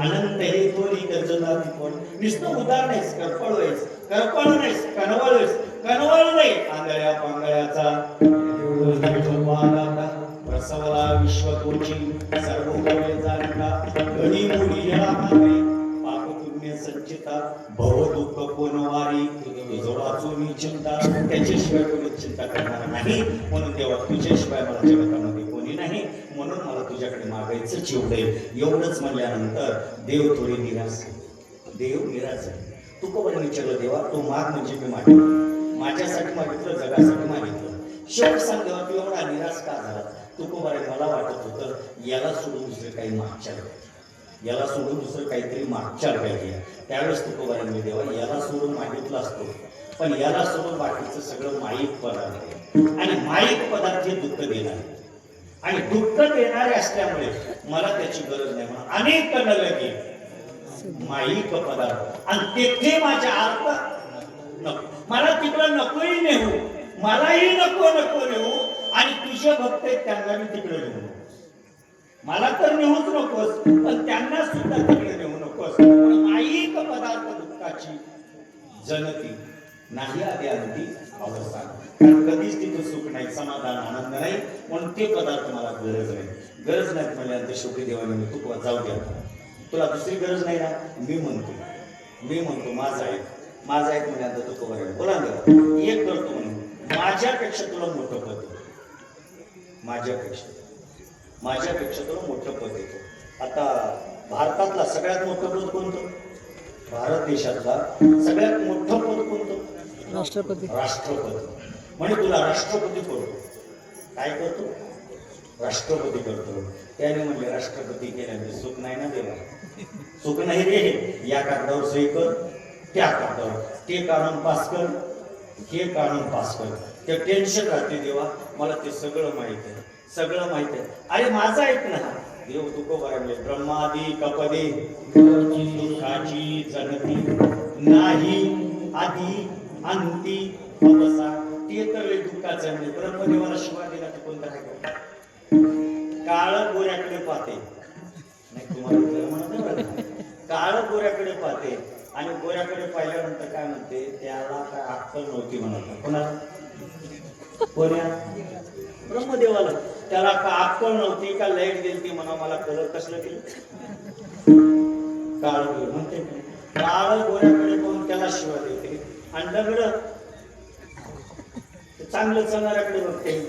अनंत हे तोरी गरजदाती कोण. नुसतं उदार नाहीस, करपळ आहेस, करपळ नाहीस, कणवळ आहेस, कणवळ नाही. आंधळ्या पांगळ्याचा प्रसवला विश्वतोची सर्व जाणता घडी मुडी या पाप पुण्य संचिता भव दुःख कोणवारी वाचून चिंता. त्याच्याशिवाय कोणी चिंता करणार नाही, म्हणून तेव्हा तुझ्याशिवाय मला जगतामध्ये कोणी नाही, म्हणून मला तुझ्याकडे मागायचं चिवडे. एवढंच म्हणल्यानंतर देव थोडी निराश, देव निराश आहे. तू कोण विचारलं देवा, तू माग म्हणजे मी मागितलं, माझ्यासाठी मागितलं, जगासाठी मागितलं. शेवट सांग देवा, तू एवढा निराश का झाला? तू बरे मला वाटत होतं याला सोडून दुसरं काही मागच्या, याला सोडून दुसरं काहीतरी मागच्या पाहिजे. त्यावेळेस तू बरे मी देवा याला सोडून मागितलं असतो, पण याला सोडून बाकीचं सगळं माईक पदार्थ आहे, आणि माईक पदार्थ हे दुःख देणार, आणि दुःख देणारे असल्यामुळे मला त्याची गरज नाही. म्हणून अनेक लगे माईक पदार्थ, आणि तेथे माझ्या अर्थ नको, मला तिकडं नकोही नेऊ, मलाही नको नको नेऊ, आणि तुझे भक्त त्यांना मी तिकडे नेऊ. मला तर नेऊच नकोस, पण त्यांना सुद्धा तिकडे नेऊ नकोस. माईक पदार्थ दुःखाची जनती नाही आधी अंती अवस्था, कारण कधीच तिथं सुख नाही, समाधान, आनंद नाही, म्हणून ते पदार्थ मला गरज नाही. गरज नाही म्हणल्यानंतर शेवटी देवाने मी तू जाऊ द्या, तुला दुसरी गरज नाही ना, मी म्हणतो माझा आहे, माझा आहे म्हणल्यानंतर तू कवर बोला ना, एक करतो म्हणून माझ्यापेक्षा तुला मोठं पद, माझ्यापेक्षा तुला मोठं पद येतो. आता भारतातला सगळ्यात मोठं पद कोणतं? भारत देशातला सगळ्यात मोठं पद कोणतं? राष्ट्रपती. राष्ट्रपती. म्हणजे तुला राष्ट्रपती करतो. काय करतो? राष्ट्रपती करतो. त्याने म्हणले राष्ट्रपती केल्याने सुख नाही ना देवा, सुख नाही रे. या कागदावर सही कर, त्या कागदावर ते कानून पास कर, हे कानून पास कर. ते टेन्शन राहते देवा, मला ते सगळं माहित आहे, सगळं माहित आहे. अरे माझा ऐक ना, देव तुको म्हणले ब्रह्मादी कपदे दुःखाची जनती नाही आधी अंती अवसा. ते तर दुःखाचं म्हणजे ब्रह्मदेवाला शिवाय दिला तर कोणता काय? काळ गोऱ्याकडे पाहते नाही, तुम्हाला काळ गोऱ्याकडे पाहते, आणि गोऱ्याकडे पाहिल्यानंतर काय म्हणते, त्याला काय अक्कल नव्हती म्हणत. कोणाला? कोण्या? ब्रह्मदेवाला. त्याला का अक्कल नव्हती का लाईट गेली ती म्हणा, मला कलर कसलं केलं? काळ गोर म्हणते, काळ गोऱ्याकडे पाहून त्याला शिवाय देते, आणि दगड चांगलं चालणाऱ्याकडे बघते,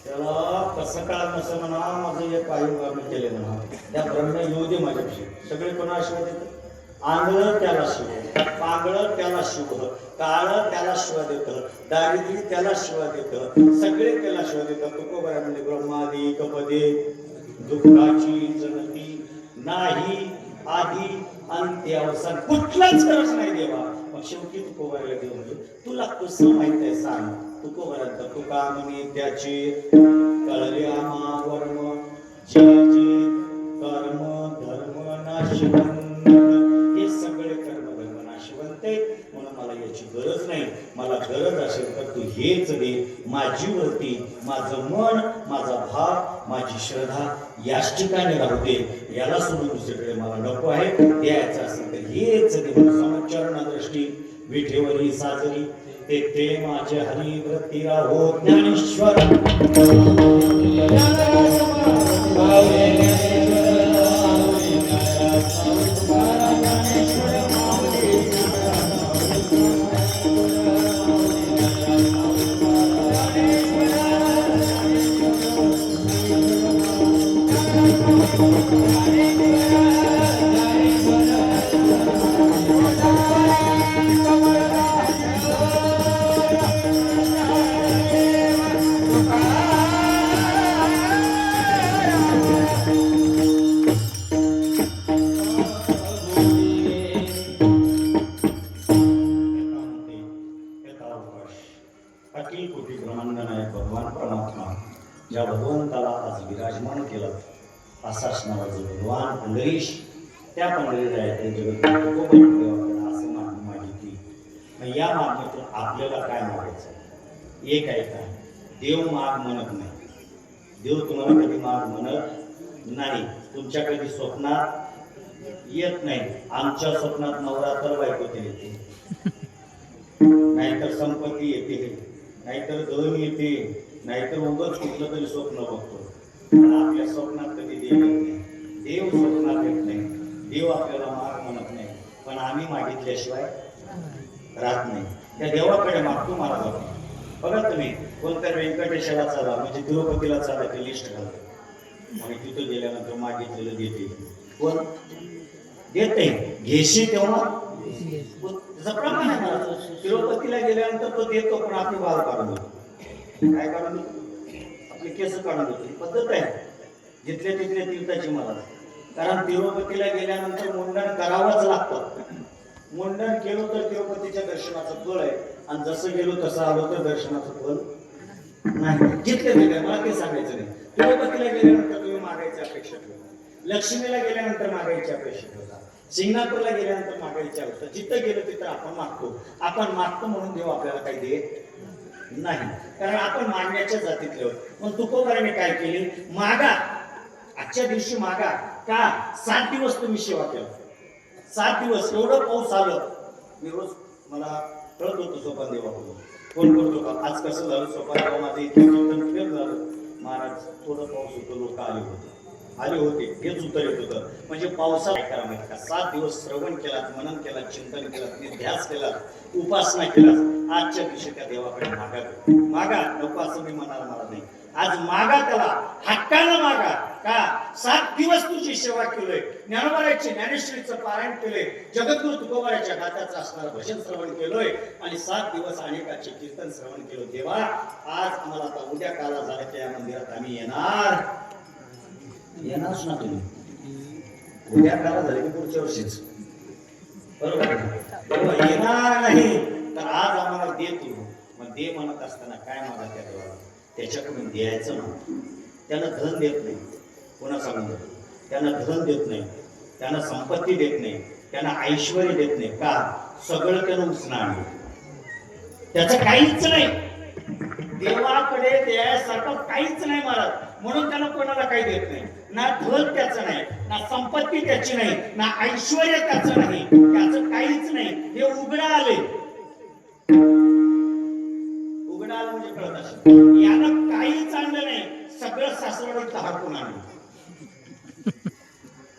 त्याला कसं काळ नसं म्हणा, माझं एक पायी केले म्हणा, त्या ब्रह्म येऊ दे माझ्याशी. सगळे कोणा शिवाय देतात? आंधळ त्याला शिव, पांगळ त्याला शिव, काळ त्याला शिवा देतं, दारिद्र्य त्याला शिवा देतं, सगळे त्याला शिवा देतात. तुको बऱ्या म्हणजे ब्रह्मादी कपदे दुःखाची जनती नाही आधी अंत्य अवसान. कुठलाच गरज नाही देवा. मग शेवटी तुको बऱ्याला देव म्हणजे तुला कसं माहित आहे सांग. तुको बऱ्यात तुका म्हणे त्याचे कळले आम्हा वर्म जे जे कर्म धर्म नाशिवंत, हे सगळे कर्म धर्म नाशिवंत आहेत, म्हणून मला याची गरज नाही. मला गरज असेल तर तू हेच दे. माझी वृत्ती, माझं मन, माझा भाव, माझी श्रद्धा याच ठिकाणी राहू दे. याला सोडून दुसरीकडे मला नको आहे. द्यायचं असेल तर हेच दे. समचरण दृष्टी विठेवरी साजरी ते ते माझे हरी वृत्ती राहो ज्ञानेश्वर. ज्ञानेश्वर अखिल कोटी ब्रह्मांड नायक भगवान परमात्मा ज्या भगवंताला आज विराजमान केलं असाच नावाचं भगवान पंढरीश त्या पंढरीला येते जगत असं मागितली. मग या मागणीतून आपल्याला काय मागायचं? एक आहे का, देव माग म्हणत नाही. देव तुम्हाला कधी माग म्हणत नाही. तुमच्या कधी स्वप्नात येत नाही. आमच्या स्वप्नात नवरा तर बायको येते, नाहीतर संपत्ती येते, नाहीतर धन येते, नाहीतर उगाच कुठलं तरी स्वप्न बघतो. पण आपल्या स्वप्नात कधी देव येत नाही. देव स्वप्नात येत नाही. देव आपल्याला माग म्हणत नाही. पण आम्ही मागितल्याशिवाय राहत नाही. त्या देवाकडे मागतो मला जातो. बघा तुम्ही कोणत्या व्यंकटेशाला चाला म्हणजे तिरुपतीला चाला ते लिस्ट घालतो आणि तिथं गेल्यानंतर मागितलेलं देते. कोण देते? घेशी तेव्हा प्रमाण आहे मला. तिरुपतीला गेल्यानंतर तो देतो, पण आपली वाल काढून देतो. काय काढून देतो? आपली केस काढून देतो. पद्धत आहे जिथल्या तिथल्या तीर्थाची मला. कारण तिरुपतीला गेल्यानंतर मुंडन करावंच लागतं. मुंडन केलं तर तिरुपतीच्या दर्शनाचं फळ आहे, आणि जसं गेलो तसं आलो तर दर्शनाचं फळ नाही. जिथल्या तिथे मला ते सांगायचं नाही. तिरुपतीला गेल्यानंतर तुम्ही मागायची अपेक्षा ठेवा, लक्ष्मीला गेल्यानंतर मागायची अपेक्षा ठेवता, सिंगापूरला गेल्यानंतर मागायची अवस्था. जिथं गेलो तिथं आपण मागतो. आपण मागतो म्हणून देव आपल्याला काही देत नाही, कारण आपण मागण्याच्या जातीतले आहोत. मग तुकोबाराने काय केले? मागा, आजच्या दिवशी मागा. का? 7 दिवस तुम्ही सेवा केला. 7 दिवस एवढं पाऊस आलं. मी रोज मला कळत होतं सोपान देवाकडून फोन करतो का आज कसं झालं सोपान देवा माझं इतकं फेर झालं. महाराज थोडं पाऊस होतो, लोक आले होते हेच उत्तर येत होतं. म्हणजे पावसात काय करा माहिती का? 7 दिवस श्रवण केला, मनन केला, चिंतन केला, ध्यास केला, उपासना केला. आजच्या दिवशी त्या देवाकडे मागा. नको असं मी म्हणाला मला नाही. आज मागा, त्याला हक्कानं मागा. का? 7 दिवस तुझी सेवा केलोय, ज्ञानोबाराचे ज्ञानेश्वरीचं पारायण केलंय, जगद्गुरु तुकोबाराच्या गाथाचं असणारं भजन श्रवण केलोय, आणि 7 दिवस अनेकाचे कीर्तन श्रवण केलं. देवा आज आम्हाला आता उद्या काला झालं त्या मंदिरात आम्ही येणारच ना. तुम्ही उद्या काला झाले की पुढच्या वर्षीच बरोबर येणार नाही. तर आज आम्हाला दे तू. मग दे म्हणत असताना काय मागा त्या देवाला? त्याच्याकडून द्यायचं ना. त्याला धन देत नाही. कोणा सांगून देतो? त्यांना धन देत नाही, त्यांना संपत्ती देत नाही, त्यांना ऐश्वर देत नाही. का? सगळं त्यानं उचणार आहे. त्याचं काहीच नाही. देवाकडे द्यायसारखं काहीच नाही महाराज. म्हणून त्यानं कोणाला काही देत नाही. ना धन त्याचं नाही, ना संपत्ती त्याची नाही, ना ऐश्वर त्याचं नाही. त्याचं काहीच नाही. हे उघडा आले. उघडा आलं म्हणजे कळत असेल यानं काहीच आणलं नाही. सगळं सासरवाडीत हाकून आणलं.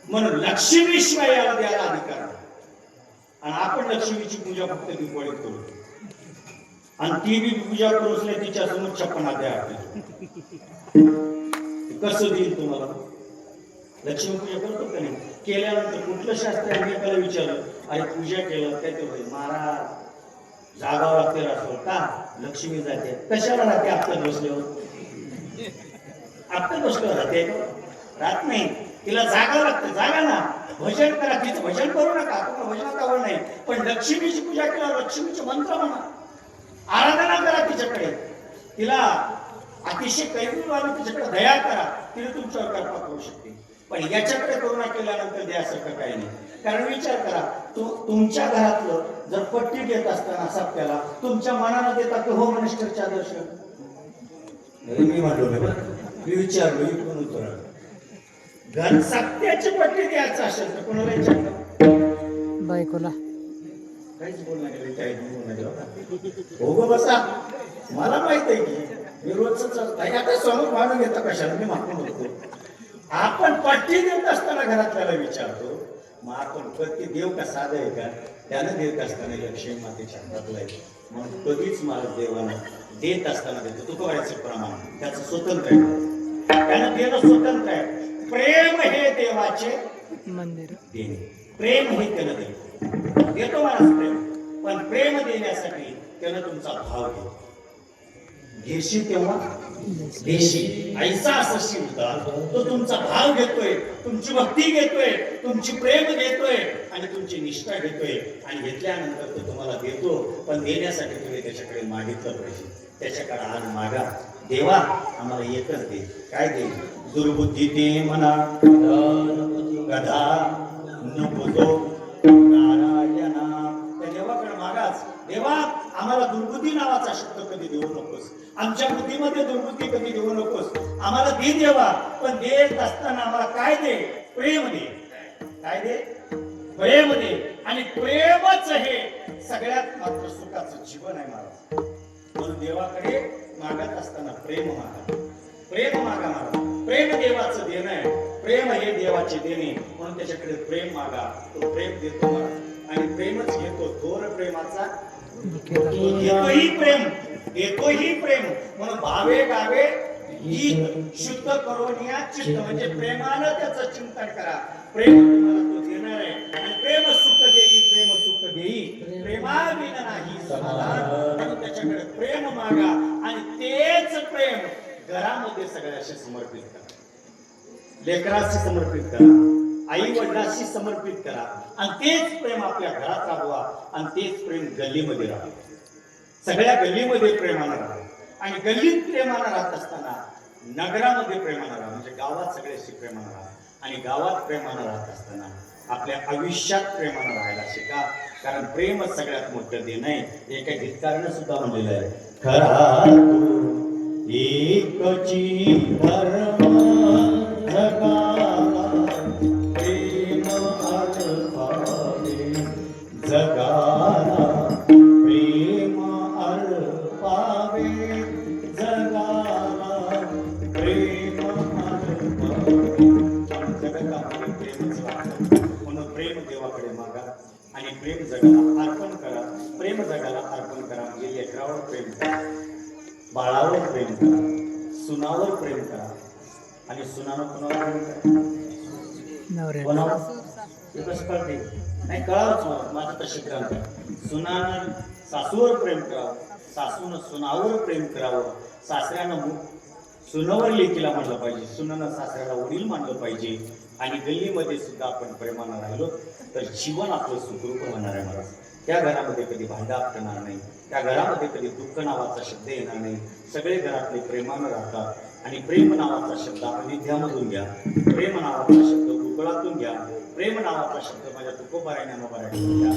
म्हणून लक्ष्मीशिवाय याला द्यायला अधिकार नाही. आणि आपण लक्ष्मीची पूजा फक्त दिवाळीत करू, आणि ती बी पूजा करूच नाही तिच्या समोर 56 द्या. कसं देईल तुम्हाला? लक्ष्मी पूजा करतो का नाही? केल्यानंतर कुठलं शास्त्र अनेकाला विचारलं, अरे पूजा केलं काय ते महाराज जागावं लागते राहतो का? लक्ष्मी जाते. कशाला राहते? आपल्या बसल्यावर आपल्या बसल्यावर राहते राहत नाही. तिला जागावं लागतं. जागा ना, भजन करा. तिचं भजन करू नका, तुम्हाला भजनात आवड नाही, पण लक्ष्मीची पूजा केल्यावर लक्ष्मीचे मंत्र म्हणा, आराधना करा तिच्याकडे. तिला अतिशय कैफीवाने तिच्याकडे दया करा. तिने तुमच्यावर कृपा करू शकते. पण याच्याकडे करुणा केल्यानंतर द्यासारखं काही नाही. कारण विचार करा, तुमच्या घरातलं जर पट्टी देत असताना सप्त्याला तुमच्या मनानं देता की होम मिनिस्टरच्या दर्शन? मी म्हटलो मी विचारलो, इकडून उत्तर घर सत्याची पट्टी द्यायचं असेल तर कोणाला विचारलं? बायकोला काहीच बोलणार गेले, काहीच बोलणार गेलं. हो गो बसा, मला माहित आहे की मी रोजच आता समोर मानून घेता कशाला मी मागून होतो. आपण पट्टी देत असताना घरातल्याला विचारतो. मग आपण प्रति देव का साधा आहे का? त्यानं देत असताना लक्ष्मी मातेच्या हातातला आहे. म्हणून कधीच मला देवानं देत असताना देतो. तुकोबाराचं प्रमाण त्याचं स्वतंत्र आहे. त्यानं देणं स्वतंत्र आहे. प्रेम हे देवाचे मंदिर देणे. प्रेम हे त्यानं देतो. देतो महाराज प्रेम, पण प्रेम देण्यासाठी त्यानं तुमचा भाव घेतो. घेशील तेव्हा देशील. ऐसा असशील तो तुमचा भाव घेतोय, तुमची भक्ती घेतोय, तुमची प्रेम घेतोय आणि तुमची निष्ठा घेतोय आणि घेतल्यानंतर तो तुम्हाला देतो. पण देण्यासाठी तुम्ही त्याच्याकडे मागितलं पाहिजे. त्याच्याकडे आज मागा, देवा आम्हाला एकच दे. काय दे? दुर्बुद्धी दे म्हणा, गधा नको तो नारायणा. त्या देवाकडे मागाच, देवा आम्हाला दुर्बुद्धी नावाचा शब्द कधी देऊ नकोस, आमच्या बुद्धीमध्ये दुर्बुद्धी कधी देऊ नकोस. आम्हाला दे देवा, पण देत असताना आम्हाला काय दे? प्रेम दे. काय दे? प्रेम दे. आणि प्रेमच हे सगळ्यात मात्र सुखाचं जीवन आहे महाराज. म्हणून देवाकडे मागत असताना प्रेम मागा, प्रेम मागा महाराज. प्रेम देवाचं देणं आहे, प्रेम हे देवाचे देणे. म्हणून त्याच्याकडे प्रेम मागा, तो प्रेम देतो महाराज. आणि प्रेमच घेतो. थोर प्रेमाचा देतोही प्रेम, देतोही प्रेम. म्हणून भावे गावे गीत शुद्ध करून या चित्त, म्हणजे प्रेमानं त्याचं चिंतन करा. प्रेम तुम्हाला तो देणार आहे. आणि प्रेम सुख देई, प्रेम सुख देई, प्रेमाविन नाही समाधान. म्हणून त्याच्याकडे प्रेम मागा आणि तेच प्रेम घरामध्ये सगळ्याशी समर्पित करा. लेकराशी समर्पित करा, आई वडिलांशी समर्पित करा आणि तेच प्रेम आपल्या घरात राहावा आणि तेच प्रेम गल्लीमध्ये राहावं. सगळ्या गल्लीमध्ये प्रेमानं राहा आणि गल्लीत प्रेमानं राहत असताना नगरामध्ये प्रेमानं राहा, म्हणजे गावात सगळ्याशी प्रेमानं राहा. आणि गावात प्रेमानं राहत असताना आपल्या आयुष्यात प्रेमानं राहायला शिका, कारण प्रेमच सगळ्यात मोठं देणं आहे. एका गीतकारानं सुद्धा म्हणलेलं आहे, खरा तू एकची धर्म जगाला प्रेम अर्पावे, जगाला प्रेम अर्पावे, जगाला प्रेम अर्पावे. जगाला प्रेमच लागतं. म्हणून प्रेम देवाकडे मागा आणि प्रेम जगाला अर्पण करा. प्रेम जगाला अर्पण करा म्हणजे लेकरावर प्रेम करा, बाळावर प्रेम करा, सुनावर प्रेम करा. आणि सुनानं कुणावर प्रेम करा? कोणावर? ते कसं कळते? नाही कळावंच मला, माझं तशी क्रांत आहे. सुनानं सासूवर प्रेम करावं, सासूनं सुनावर प्रेम करावं, सासऱ्यानं सुनावर लेकीला मानलं पाहिजे, सुनानं सासऱ्याला वडील मानलं पाहिजे. आणि गल्लीमध्ये सुद्धा आपण प्रेमानं राहिलो तर जीवन आपलं सुखरूप होणार आहे महाराज. त्या घरामध्ये कधी भांडा असणार नाही, त्या घरामध्ये कधी दुःख नावाचा शब्द येणार नाही. सगळे घरातले प्रेमानं राहतात आणि प्रेम नावाचा शब्द अनिध्यामधून घ्या, प्रेम नावाचा शब्द गुगळातून घ्या, प्रेम नावाचा शब्द माझ्या तुकोबारायणानं मराठीतून घ्या.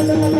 Thank you.